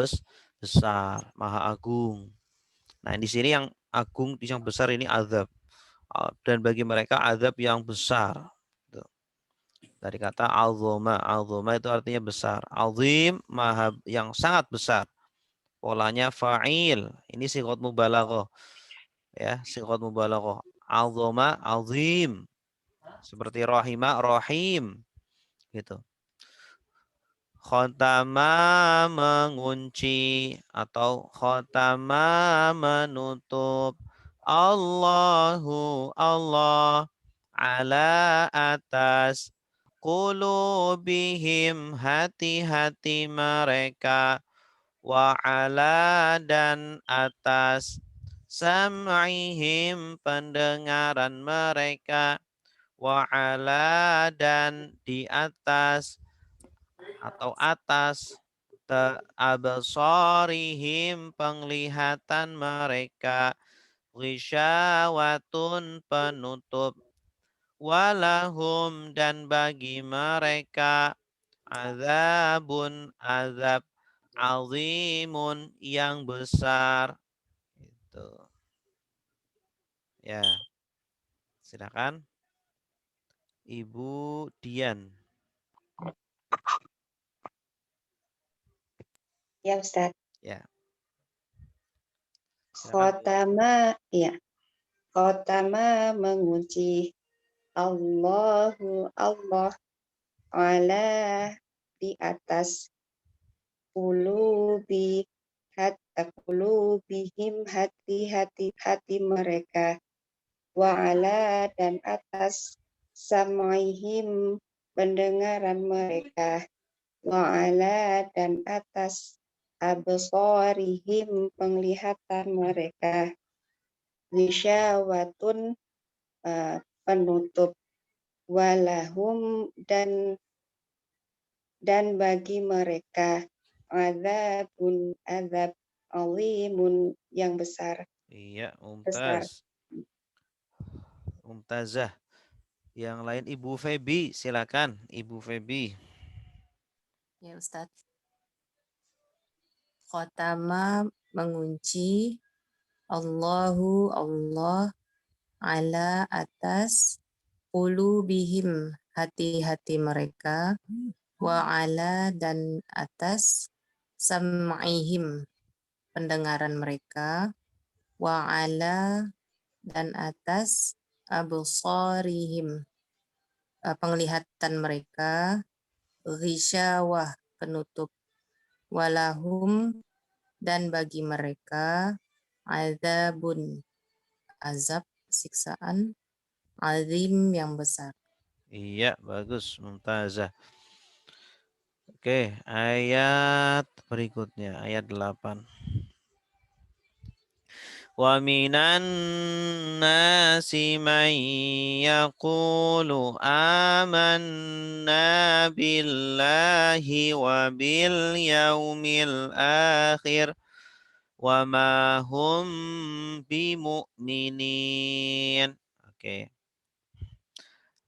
[SPEAKER 2] besar, maha agung. Nah, di sini yang agung, yang besar ini azab. Dan bagi mereka azab yang besar. Dari kata azoma. Azoma itu artinya besar. Azim, maha yang sangat besar. Polanya fa'il. Ini sighot mubalaghah. Ya, sighot mubalaghah. azama, azim. Seperti rahima, rahim. Gitu. Khotama mengunci atau khotama menutup. Allahu Allah ala atas qulubihim hati-hati mereka wa ala dan atas sam'ihim pendengaran mereka wa ala dan di atas atau atas absarihim penglihatan mereka ghisyawatun penutup walahum dan bagi mereka azabun azab azimun yang besar. Itu. Ya. Silakan Ibu Dian.
[SPEAKER 5] Ya Ustaz.
[SPEAKER 2] Ya. Silakan.
[SPEAKER 5] Khotama mengunci. Allahu Allah ala di atas qulubihim hati mereka wa ala dan atas sam'ihim pendengaran mereka wa ala dan atas absarihim penglihatan mereka ghisyawatun penutup walahum dan bagi mereka azabun azab azimun yang besar.
[SPEAKER 2] Iya, mumtaz. Mumtazah. Yang lain Ibu Febi, silakan Ibu Febi.
[SPEAKER 8] Ya Ustadz. Khotama mengunci. Allahu Allah ala atas qulubihim hati-hati mereka wa ala dan atas sam'ihim pendengaran mereka wa ala dan atas absarihim penglihatan mereka ghisyawah penutup walahum dan bagi mereka azabun azab siksaan azim yang besar.
[SPEAKER 2] Iya, bagus, mumtazah. Oke, ayat berikutnya, ayat 8. Wa minan nasi man yaqulu amanna billahi wa bil yaumil akhir wa ma hum bimu'minin. Oke.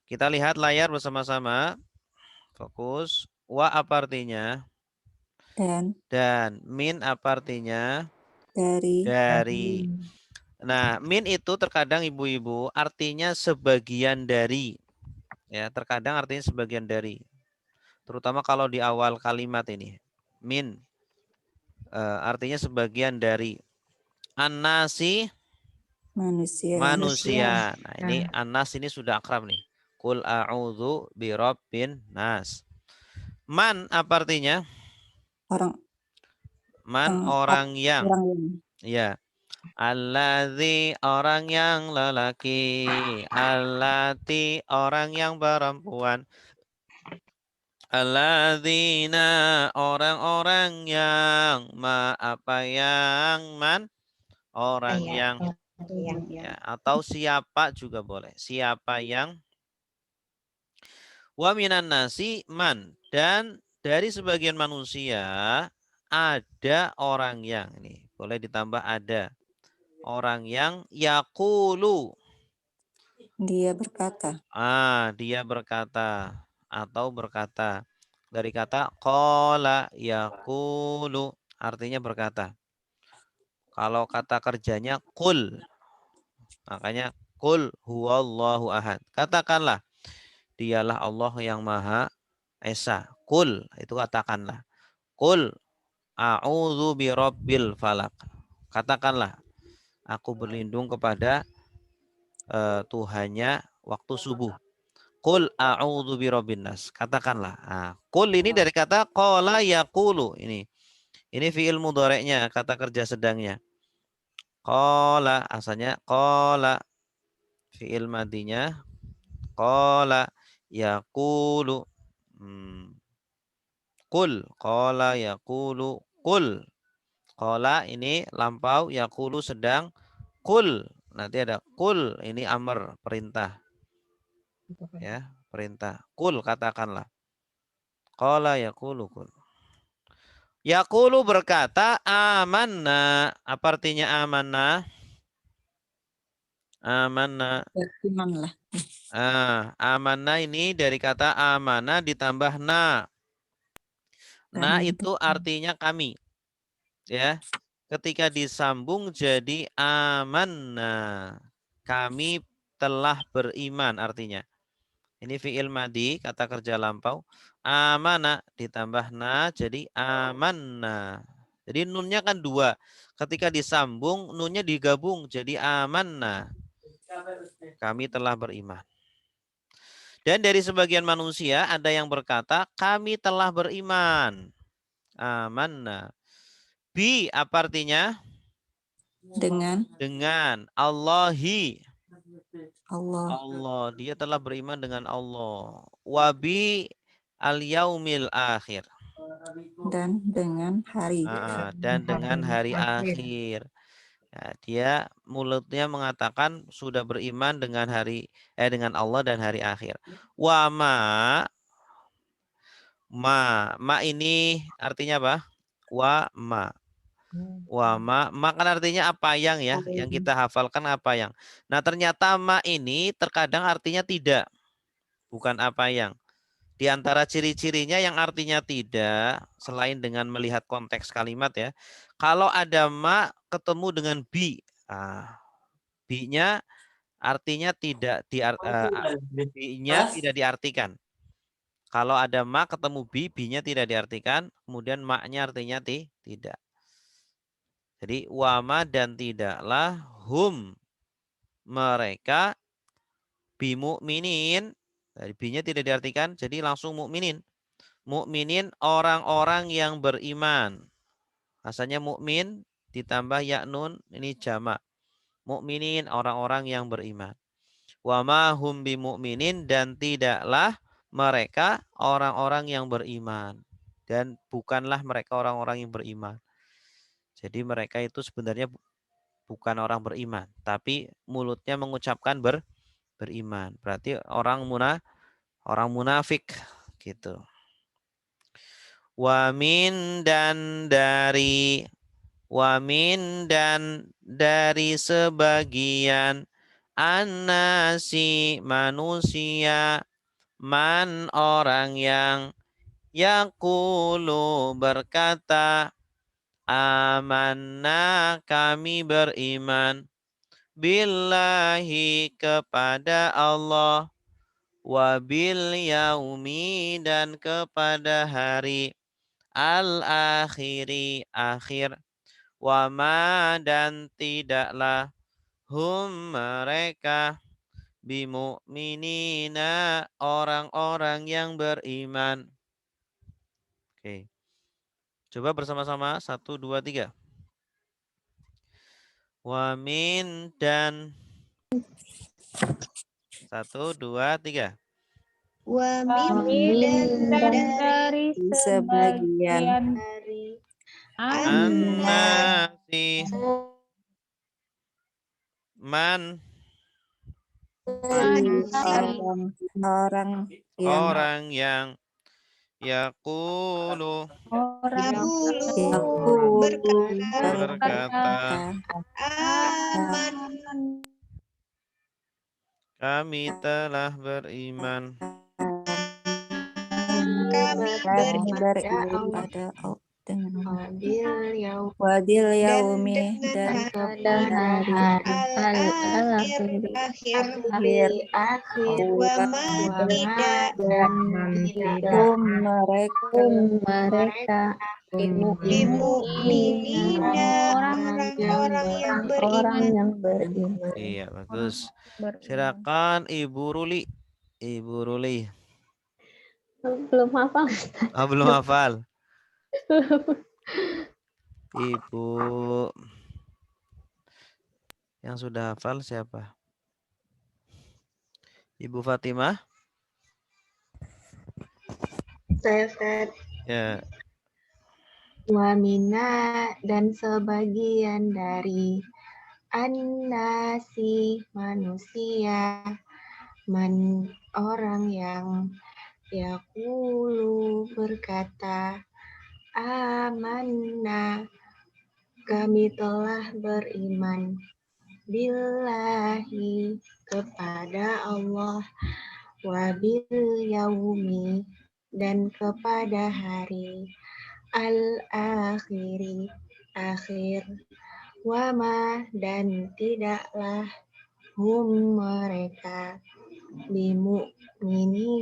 [SPEAKER 2] Kita lihat layar bersama-sama. Fokus. Wa apa artinya? Dan min apa artinya? Dari. Nah, min itu terkadang ibu-ibu artinya sebagian dari. Ya, terkadang artinya sebagian dari. Terutama kalau di awal kalimat ini. Min artinya sebagian dari. An-nasi manusia. Nah, ini an-nas ini sudah akrab nih. Qul a'udzu birabbin nas. Man apa artinya?
[SPEAKER 6] Orang.
[SPEAKER 2] Man orang yang. Ya. Alladzi orang yang lelaki. Allati orang yang perempuan. Alladzina orang-orang yang apa yang man orang yang ya, atau siapa juga boleh. Siapa yang wa minan nasi man dan dari sebagian manusia ada orang yang ini boleh ditambah ada orang yang yaqulu
[SPEAKER 6] dia berkata.
[SPEAKER 2] Dia berkata atau berkata dari kata qala yaqulu artinya berkata. Kalau kata kerjanya qul makanya qul huwallahu ahad. Katakanlah dialah Allah yang Maha Esa. Qul itu katakanlah. Qul a'udzu birabbil falaq. Katakanlah aku berlindung kepada Tuhannya waktu subuh. Qul a'udzu birabbin nas. Katakanlah. Nah, qul ini dari kata qala yaqulu ini. Ini fiil mudhari'nya, kata kerja sedangnya. Qala asalnya qala, fiil madinya qala yaqulu. Qul qala yaqulu qul. Qala ini lampau, yaqulu sedang, qul nanti ada qul ini amr, perintah. Ya, perintah. Qul katakanlah. Qala yaqulu qul. Yaqulu berkata amanna. Apa artinya amanna? Amanna.
[SPEAKER 6] Berimanlah.
[SPEAKER 2] Amanna ini dari kata amana ditambah na. Na
[SPEAKER 6] Kami
[SPEAKER 2] itu artinya kami. Ya. Ketika disambung jadi amanna. Kami telah beriman artinya. Ini fi'il madi, kata kerja lampau. Amana ditambah na jadi amanna. Jadi nunnya kan dua. Ketika disambung nunnya digabung jadi amanna. Kami telah beriman. Dan dari sebagian manusia ada yang berkata kami telah beriman. Amanna. Bi apa artinya?
[SPEAKER 6] dengan
[SPEAKER 2] Allahi.
[SPEAKER 6] Allah
[SPEAKER 2] Allah, dia telah beriman dengan Allah. Wabi al-yaumil akhir.
[SPEAKER 6] dan dengan hari
[SPEAKER 2] Dan dengan hari akhir. Ya, dia mulutnya mengatakan sudah beriman dengan dengan Allah dan hari akhir. Wa ma ini artinya apa? Wa ma. Wa ma kan artinya apa yang ya, yang kita hafalkan apa yang. Nah, ternyata ma ini terkadang artinya tidak, bukan apa yang. Di antara ciri-cirinya yang artinya tidak, selain dengan melihat konteks kalimat ya. Kalau ada ma ketemu dengan bi, bi-nya artinya tidak bi-nya tidak diartikan. Kalau ada ma ketemu bi, bi-nya tidak diartikan, kemudian ma-nya artinya tidak. Jadi wama dan tidaklah hum mereka bimu'minin. Dari bi-nya tidak diartikan, jadi langsung mukminin. Mukminin orang-orang yang beriman. Asalnya mukmin ditambah ya nun ini jamak. Mukminin orang-orang yang beriman. Wama hum bimu'minin dan tidaklah mereka orang-orang yang beriman. Dan bukanlah mereka orang-orang yang beriman. Jadi mereka itu sebenarnya bukan orang beriman, tapi mulutnya mengucapkan beriman. Berarti orang munafik gitu. Wamin dan dari sebagian annasi manusia man orang yang yaqulu berkata amanna kami beriman billahi kepada Allah wabil yaumi dan kepada hari al-akhiri akhir wama dan tidaklah hum mereka bimu'minina orang-orang yang beriman. Oke. Coba bersama-sama 1, 2, 3. Wamin dan 1, 2, 3.
[SPEAKER 5] Wamin dan dari
[SPEAKER 6] sebagian
[SPEAKER 5] dari
[SPEAKER 2] Annasi man orang yang yaqulu berkata kami telah beriman
[SPEAKER 6] wabil yaumi dan
[SPEAKER 7] pada hari akhir
[SPEAKER 6] wama
[SPEAKER 7] dan
[SPEAKER 6] mereka
[SPEAKER 7] Limu'minina orang-orang yang beriman.
[SPEAKER 2] Iya, bagus.
[SPEAKER 5] Beriman.
[SPEAKER 2] Silakan Ibu Ruli. Ibu Ruli.
[SPEAKER 7] Belum hafal.
[SPEAKER 2] Oh, belum hafal. Ibu yang sudah hafal siapa? Ibu Fatimah?
[SPEAKER 7] Saya Ustaz.
[SPEAKER 2] Ya.
[SPEAKER 7] Wamina dan sebagian dari annasi manusia orang yang yaqulu berkata amanna kami telah beriman billahi kepada Allah wabil yaumi dan kepada hari al-akhiri akhir wama dan tidaklah hum mereka bimu'minina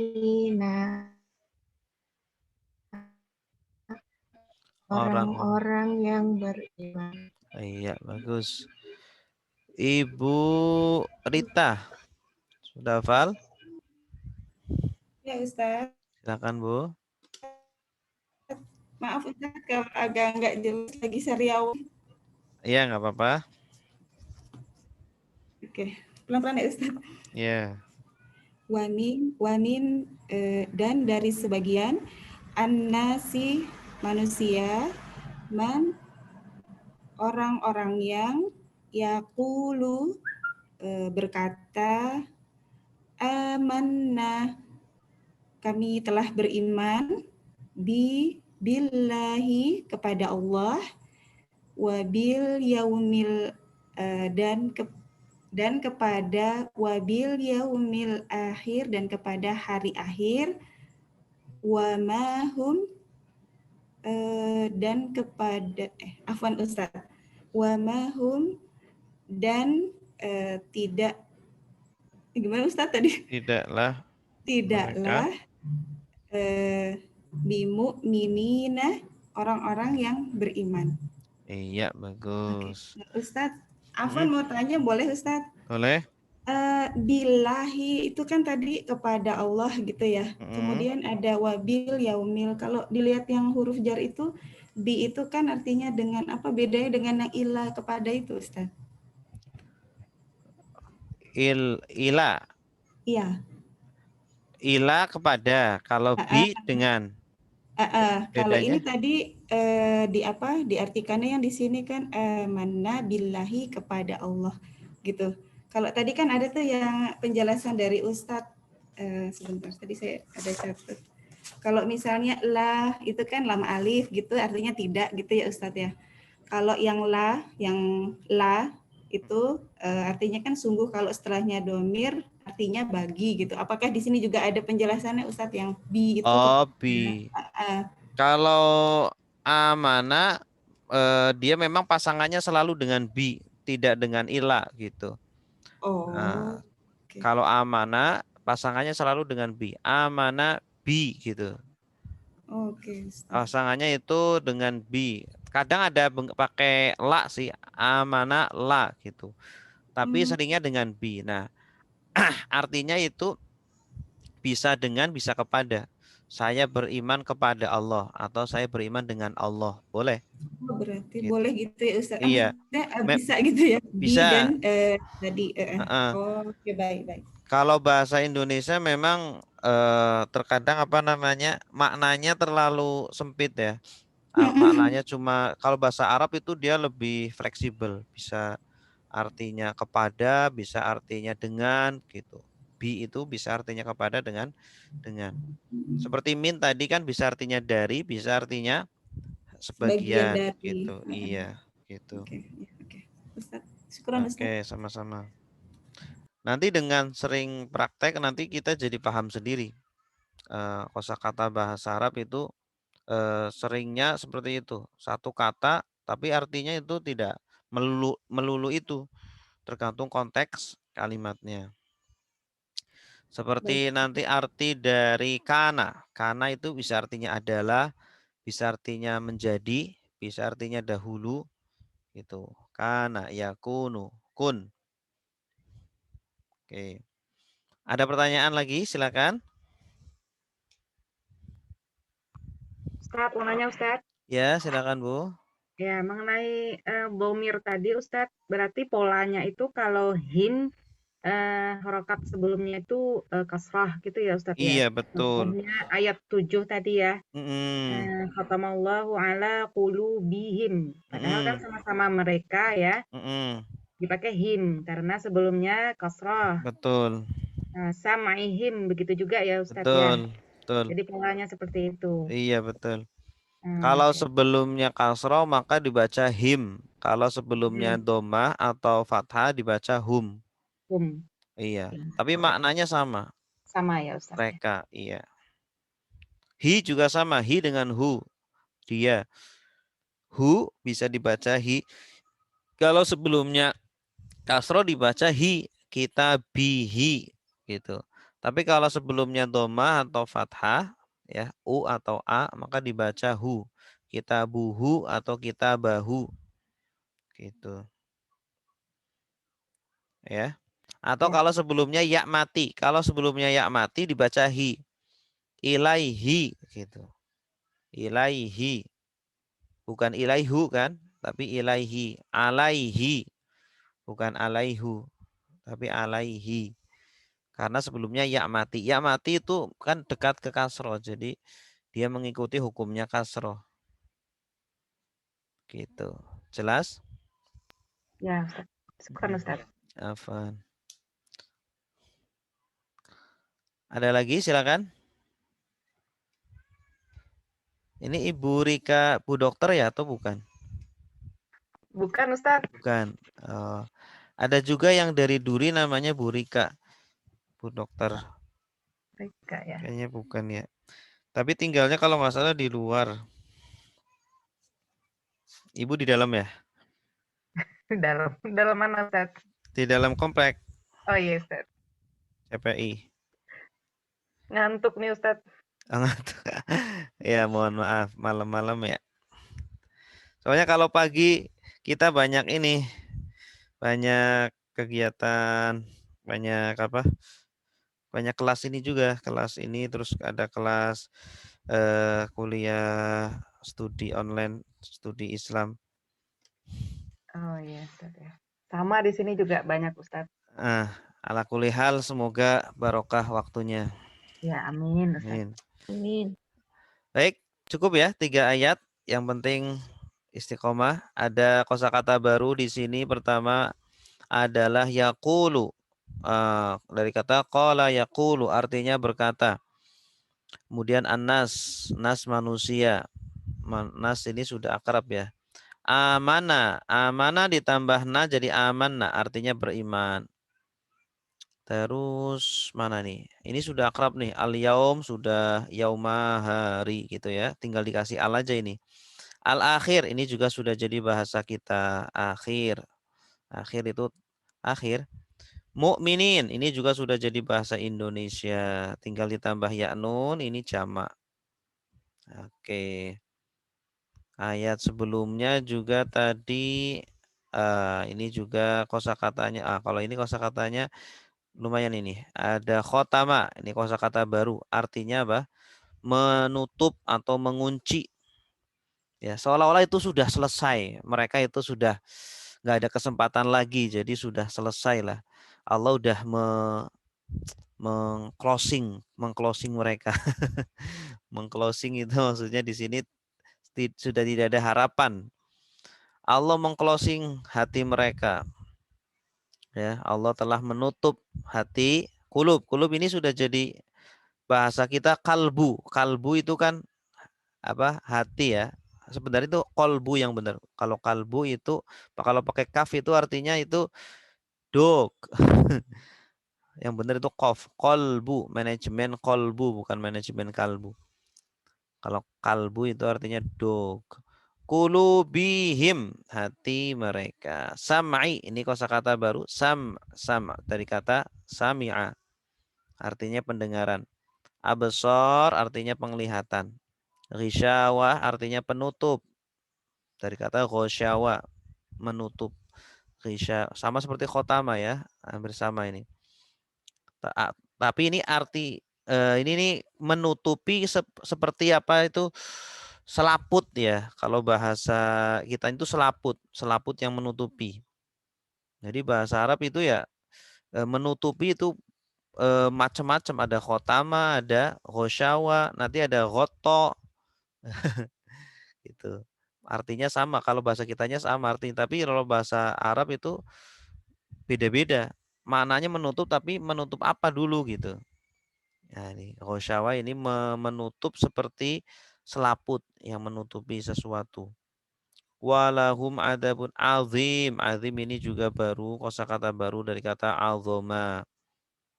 [SPEAKER 7] orang-orang yang beriman.
[SPEAKER 2] Iya, bagus. Ibu Rita, sudah hafal?
[SPEAKER 9] Ya Ustaz.
[SPEAKER 2] Silakan Bu.
[SPEAKER 9] Maaf Ustaz kalau agak nggak jelas lagi seriau.
[SPEAKER 2] Iya, nggak apa-apa.
[SPEAKER 9] Oke, pelan-pelan ya Ustaz.
[SPEAKER 2] Iya.
[SPEAKER 9] Wamin dan dari sebagian annasi manusia orang-orang yang yaqulu berkata amanna kami telah beriman billahi kepada Allah wabil yaumil dan kepada wabil yaumil akhir dan kepada hari akhir wa mahum dan kepada afwan Ustaz wa mahum dan tidak gimana Ustaz tadi
[SPEAKER 2] Tidaklah
[SPEAKER 9] bimu'minina orang-orang yang beriman.
[SPEAKER 2] Iya, bagus.
[SPEAKER 9] Okay. Ustaz Afwan mau tanya boleh Ustaz?
[SPEAKER 2] Boleh.
[SPEAKER 9] Billahi itu kan tadi kepada Allah gitu ya. Kemudian ada wabil yaumil. Kalau dilihat yang huruf jar itu bi itu kan artinya dengan apa bedanya dengan yang ilah kepada itu Ustaz?
[SPEAKER 2] Ila.
[SPEAKER 9] Iya.
[SPEAKER 2] Ila kepada. Kalau bi dengan.
[SPEAKER 9] Kalau ini tadi diartikannya yang di sini kan manna billahi kepada Allah gitu. Kalau tadi kan ada tuh yang penjelasan dari Ustadz sebentar tadi saya ada catat. Kalau misalnya lah itu kan lam alif gitu artinya tidak gitu ya Ustadz ya. Kalau yang la itu artinya kan sungguh kalau setelahnya domir artinya bagi gitu. Apakah di sini juga ada penjelasannya Ustadz yang bi itu?
[SPEAKER 2] Oh, bi. Kalau amana dia memang pasangannya selalu dengan bi, tidak dengan ila gitu.
[SPEAKER 9] Oh.
[SPEAKER 2] Nah, kalau amana pasangannya selalu dengan bi. Amana bi gitu.
[SPEAKER 9] Oke.
[SPEAKER 2] Pasangannya itu dengan bi. Kadang ada pakai la sih, amana la gitu. Tapi seringnya dengan bi. Nah, artinya itu bisa dengan, bisa kepada. Saya beriman kepada Allah atau saya beriman dengan Allah. Boleh.
[SPEAKER 9] Oh, berarti gitu. Boleh gitu ya Ustaz.
[SPEAKER 2] Iya.
[SPEAKER 9] Bisa gitu ya.
[SPEAKER 2] Bisa.
[SPEAKER 9] Bi dan tadi. Oke, baik.
[SPEAKER 2] Kalau bahasa Indonesia memang terkadang maknanya terlalu sempit ya. Maknanya cuma kalau bahasa Arab itu dia lebih fleksibel, bisa artinya kepada, bisa artinya dengan gitu. Bi itu bisa artinya kepada dengan. Seperti min tadi kan bisa artinya dari, bisa artinya sebagian gitu. Iya, gitu.
[SPEAKER 9] Oke. Ustaz, syukuran Ustaz.
[SPEAKER 2] Oke, sama-sama. Nanti dengan sering praktek nanti kita jadi paham sendiri. Kosakata bahasa Arab itu seringnya seperti itu. Satu kata tapi artinya itu tidak melulu itu. Tergantung konteks kalimatnya. Seperti nanti arti dari kana. Kana itu bisa artinya adalah, bisa artinya menjadi, bisa artinya dahulu gitu. Kana yakunu kun. Oke. Ada pertanyaan lagi? Silakan.
[SPEAKER 4] Ustadz, mau nanya Ustadz.
[SPEAKER 2] Ya, silakan Bu.
[SPEAKER 4] Ya, mengenai Bomir tadi Ustadz, berarti polanya itu kalau hin harokat sebelumnya itu kasrah gitu ya Ustadz ya.
[SPEAKER 2] Iya, betul.
[SPEAKER 4] Contohnya ayat 7 tadi ya.
[SPEAKER 2] Mm-mm.
[SPEAKER 4] Khatamallahu ala qulubihim. Padahal kan
[SPEAKER 2] Mm-mm.
[SPEAKER 4] sama-sama mereka ya.
[SPEAKER 2] Mm-mm.
[SPEAKER 4] Dipakai him karena sebelumnya kasrah.
[SPEAKER 2] Betul.
[SPEAKER 4] Sama'ihim begitu juga ya Ustadz ya.
[SPEAKER 2] Betul. Betul.
[SPEAKER 4] Jadi polanya seperti itu.
[SPEAKER 2] Iya, betul. Kalau
[SPEAKER 4] Oke.
[SPEAKER 2] sebelumnya kasroh maka dibaca him. Kalau sebelumnya domah atau fathah dibaca hum.
[SPEAKER 4] Hum.
[SPEAKER 2] Iya.
[SPEAKER 4] Ya.
[SPEAKER 2] Tapi maknanya sama.
[SPEAKER 4] Sama ya Ustadz.
[SPEAKER 2] Mereka, iya. Hi juga sama. Hi dengan hu. Dia. Hu bisa dibaca hi. Kalau sebelumnya kasroh dibaca hi. Kita bihi. Gitu. Tapi kalau sebelumnya domah atau fathah, ya u atau a, maka dibaca hu. Kita buhu atau kita bahu. Gitu. Ya. Atau
[SPEAKER 4] Ya.
[SPEAKER 2] kalau sebelumnya ya mati. Kalau sebelumnya ya mati dibaca hi. Ilaihi gitu. Ilaihi. Bukan ilaihu kan, tapi ilaihi. Alaihi. Bukan alaihu, tapi alaihi. Karena sebelumnya ya mati. Ya mati itu kan dekat ke kasroh. Jadi dia mengikuti hukumnya kasroh. Gitu. Jelas?
[SPEAKER 4] Ya, syukur Ustaz.
[SPEAKER 2] Afan. Ada lagi silakan. Ini Ibu Rika, Bu Dokter ya atau bukan?
[SPEAKER 4] Bukan Ustaz.
[SPEAKER 2] Bukan. Oh. Ada juga yang dari Duri namanya Bu Rika. Bu Dokter.
[SPEAKER 4] Rika ya.
[SPEAKER 2] Kayaknya bukan ya. Tapi tinggalnya kalau nggak salah di luar. Ibu di dalam ya?
[SPEAKER 4] Dalam mana Ustaz?
[SPEAKER 2] Di dalam komplek
[SPEAKER 4] Oh iya Ustaz.
[SPEAKER 2] CPI.
[SPEAKER 4] Ngantuk nih Ustaz.
[SPEAKER 2] Ya mohon maaf malam-malam ya. Soalnya kalau pagi kita banyak ini, banyak kegiatan, banyak apa? Banyak kelas ini juga, kelas ini terus ada kelas kuliah studi online, studi Islam.
[SPEAKER 4] Oh iya Ustaz ya. Sama di sini juga banyak Ustaz.
[SPEAKER 2] Ala kulli hal semoga barokah waktunya.
[SPEAKER 4] Ya amin Ustaz.
[SPEAKER 2] Amin.
[SPEAKER 7] Amin.
[SPEAKER 2] Baik, cukup ya 3 ayat. Yang penting istiqomah. Ada kosakata baru di sini. Pertama adalah yaqulu. Dari kata qala yaqulu artinya berkata. Kemudian anas, nas manusia. Nas ini sudah akrab ya. Amana, amana ditambah na jadi amanna artinya beriman. Terus mana nih? Ini sudah akrab nih. Al-yaum sudah yauma hari gitu ya. Tinggal dikasih al aja ini. Al-akhir ini juga sudah jadi bahasa kita. Akhir. Akhir itu akhir. Mukminin ini juga sudah jadi bahasa Indonesia. Tinggal ditambah ya nun ini jamak. Oke. Ayat sebelumnya juga tadi ini juga kosakatanya. Kalau ini kosakatanya lumayan ini. Ada khotama, ini kosakata baru. Artinya apa? Menutup atau mengunci. Ya, seolah-olah itu sudah selesai. Mereka itu sudah nggak ada kesempatan lagi. Jadi sudah selesai lah. Allah udah mengclosing mereka. Mengclosing itu maksudnya di sini sudah tidak ada harapan. Allah mengclosing hati mereka. Ya, Allah telah menutup hati kulub. Kulub ini sudah jadi bahasa kita kalbu. Kalbu itu kan apa? Hati ya. Sebenarnya itu kolbu yang benar. Kalau kalbu itu kalau pakai kaf itu artinya itu dog. Yang benar itu kof. Kolbu, manajemen kolbu bukan manajemen kalbu. Kalau kalbu itu artinya dog. Kulubihim hati mereka. Sam'i ini kosakata baru. Sam dari kata sami'a artinya pendengaran. Absar artinya penglihatan. Ghisyawa artinya penutup. Dari kata ghosyawa, menutup. Sama seperti khotama ya, hampir sama ini. Tapi ini arti ini nih menutupi seperti apa itu selaput ya. Kalau bahasa kita itu selaput yang menutupi. Jadi bahasa Arab itu ya menutupi itu macam-macam, ada khotama, ada ghosyawa, nanti ada ghoto. Gitu. Artinya sama, kalau bahasa kitanya sama artinya, tapi kalau bahasa Arab itu beda-beda. Maknanya menutup, tapi menutup apa dulu gitu. Nah, ini ghosyawa ini menutup seperti selaput yang menutupi sesuatu. Walahum adabun azim. Azim ini juga baru, kosakata baru dari kata azoma.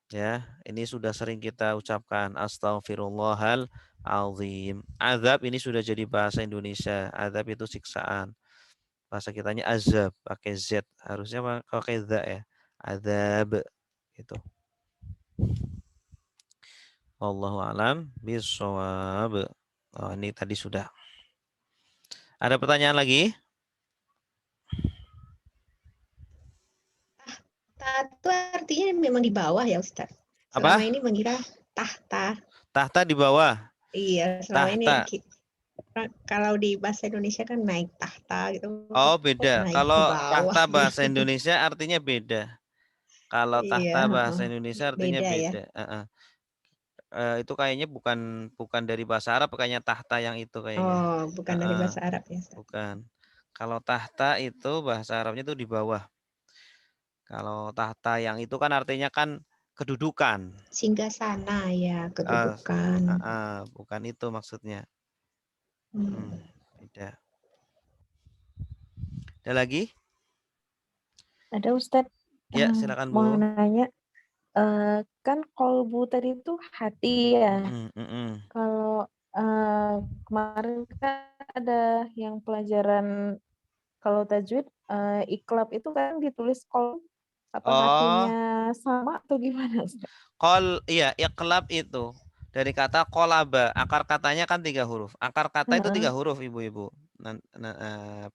[SPEAKER 2] Ya, ini sudah sering kita ucapkan astaghfirullahal azim. Azab ini sudah jadi bahasa Indonesia. Azab itu siksaan. Bahasa kitanya azab pakai Z. Harusnya pakai za ya. Azab gitu. Wallahu alam bisawab. Oh, ini tadi sudah. Ada pertanyaan lagi?
[SPEAKER 7] Tahta itu artinya memang di bawah ya Ustaz.
[SPEAKER 2] Apa?
[SPEAKER 7] Selama ini mengira tahta.
[SPEAKER 2] Tahta di bawah.
[SPEAKER 7] Iya, selama ini kalau di bahasa Indonesia kan naik tahta gitu.
[SPEAKER 2] Oh, beda.
[SPEAKER 7] Naik
[SPEAKER 2] Kalau
[SPEAKER 7] ke bawah,
[SPEAKER 2] tahta bahasa
[SPEAKER 7] gitu.
[SPEAKER 2] Indonesia artinya beda. Kalau tahta
[SPEAKER 7] Iya,
[SPEAKER 2] bahasa Indonesia artinya beda.
[SPEAKER 7] Ya?
[SPEAKER 2] Itu kayaknya bukan dari bahasa Arab, kayaknya tahta yang itu kayaknya.
[SPEAKER 7] Oh, bukan dari bahasa Arab ya Ustaz.
[SPEAKER 2] Bukan. Kalau tahta itu bahasa Arabnya itu di bawah. Kalau tahta yang itu kan artinya kan kedudukan.
[SPEAKER 7] Singgasana ya, kedudukan.
[SPEAKER 2] Bukan itu maksudnya. Beda. Ada lagi?
[SPEAKER 5] Ada Ustadz.
[SPEAKER 2] Ya, silakan Bu.
[SPEAKER 5] Mau nanya, kan kolbu tadi itu hati ya. Kalau kemarin kan ada yang pelajaran kalau tajwid iklab itu kan ditulis kolbu, apa hatinya sama atau gimana Ustaz?
[SPEAKER 2] Iya, iklab itu dari kata kolaba. Akar katanya kan 3 huruf. Akar kata itu 3 huruf, ibu-ibu.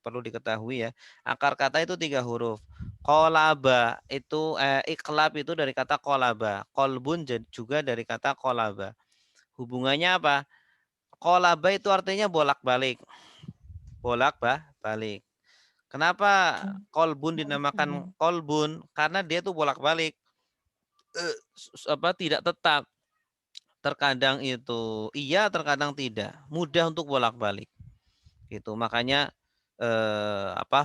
[SPEAKER 2] Perlu diketahui ya. Akar kata itu 3 huruf. Kolaba itu iklab itu dari kata kolaba. Kolbun juga dari kata kolaba. Hubungannya apa? Kolaba itu artinya bolak-balik. Bolak-balik. Kenapa kolbun dinamakan kolbun? Karena dia tuh bolak-balik. Tidak tetap. Terkadang itu iya, terkadang tidak. Mudah untuk bolak-balik. Gitu. Makanya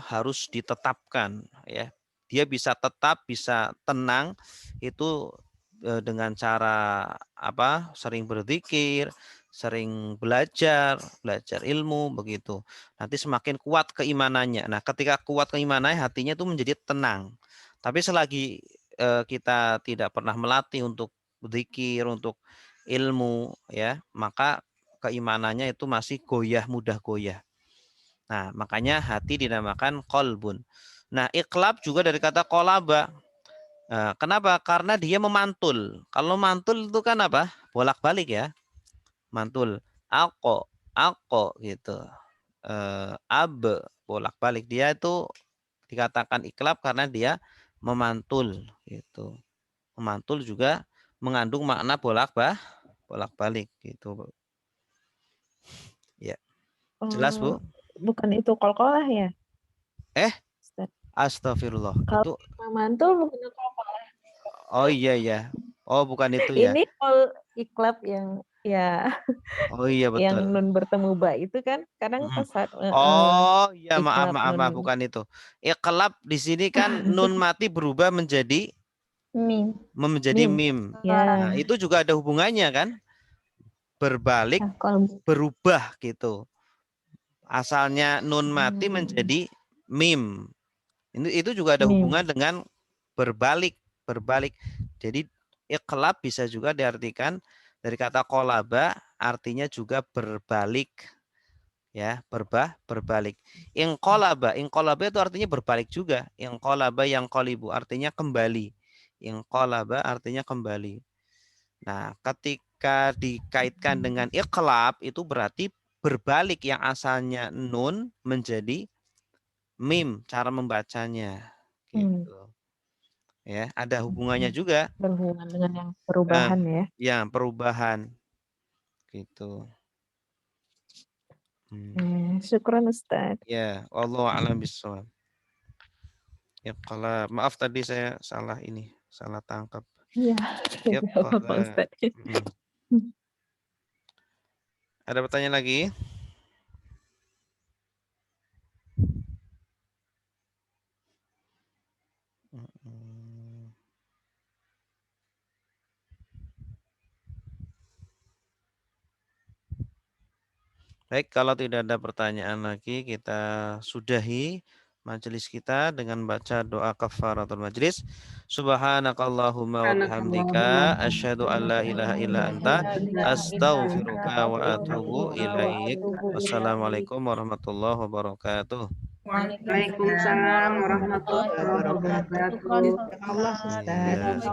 [SPEAKER 2] harus ditetapkan ya. Dia bisa tetap, bisa tenang itu dengan cara sering berzikir, sering belajar ilmu begitu. Nanti semakin kuat keimanannya. Nah, ketika kuat keimanannya, hatinya itu menjadi tenang. Tapi selagi kita tidak pernah melatih untuk berzikir, untuk ilmu ya, maka keimanannya itu masih mudah goyah. Nah, makanya hati dinamakan kolbun. Nah, iklab juga dari kata kolaba. Kenapa? Karena dia memantul. Kalau mantul itu kan apa? Bolak-balik ya. Mantul. Ako gitu. Bolak-balik. Dia itu dikatakan iklab karena dia memantul gitu. Memantul juga mengandung makna bolak-balik gitu. Ya. Jelas, Bu?
[SPEAKER 5] Bukan itu kolkolah ya?
[SPEAKER 2] Astagfirullah.
[SPEAKER 5] Kalau memantul bukan kolkolah.
[SPEAKER 2] Oh iya. Oh, bukan itu ya.
[SPEAKER 5] Ini iklab yang ya.
[SPEAKER 2] Oh iya betul.
[SPEAKER 5] Yang nun bertemu ba itu kan kadang pesat.
[SPEAKER 2] Oh iya, maaf, bukan itu. Iklab di sini kan nun mati berubah menjadi
[SPEAKER 5] mim.
[SPEAKER 2] Menjadi mim.
[SPEAKER 5] Ya.
[SPEAKER 2] Nah, itu juga ada hubungannya kan? Berbalik, berubah gitu. Asalnya nun mati menjadi mim. Itu juga ada hubungan dengan berbalik. Jadi iklab bisa juga diartikan dari kata kolaba, artinya juga berbalik. Ya, berbalik. Inqalaba itu artinya berbalik juga. Inqalaba yang qalibu artinya kembali. Inqalaba artinya kembali. Nah, ketika dikaitkan dengan iklab itu berarti berbalik yang asalnya nun menjadi mim cara membacanya gitu. Ya, ada hubungannya juga.
[SPEAKER 5] Berhubungan dengan yang perubahan ya.
[SPEAKER 2] Ya, perubahan gitu.
[SPEAKER 5] Syukran Ustaz.
[SPEAKER 2] Ya, wallahu a'lam bishawab. Ya, kalau maaf tadi saya salah tangkap.
[SPEAKER 5] Iya,
[SPEAKER 2] Ya,
[SPEAKER 5] apa Ustaz.
[SPEAKER 2] Ada pertanyaan lagi? Baik, kalau tidak ada pertanyaan lagi, kita sudahi majelis kita dengan baca doa kafaratul majlis. Subhanakallahumma wa bihamdika asyhadu an la ilaha illa anta astaghfiruka wa atubu ilaik. Wassalamualaikum warahmatullahi wabarakatuh.
[SPEAKER 4] Waalaikumsalam warahmatullahi wabarakatuh.
[SPEAKER 7] Allah Ustaz.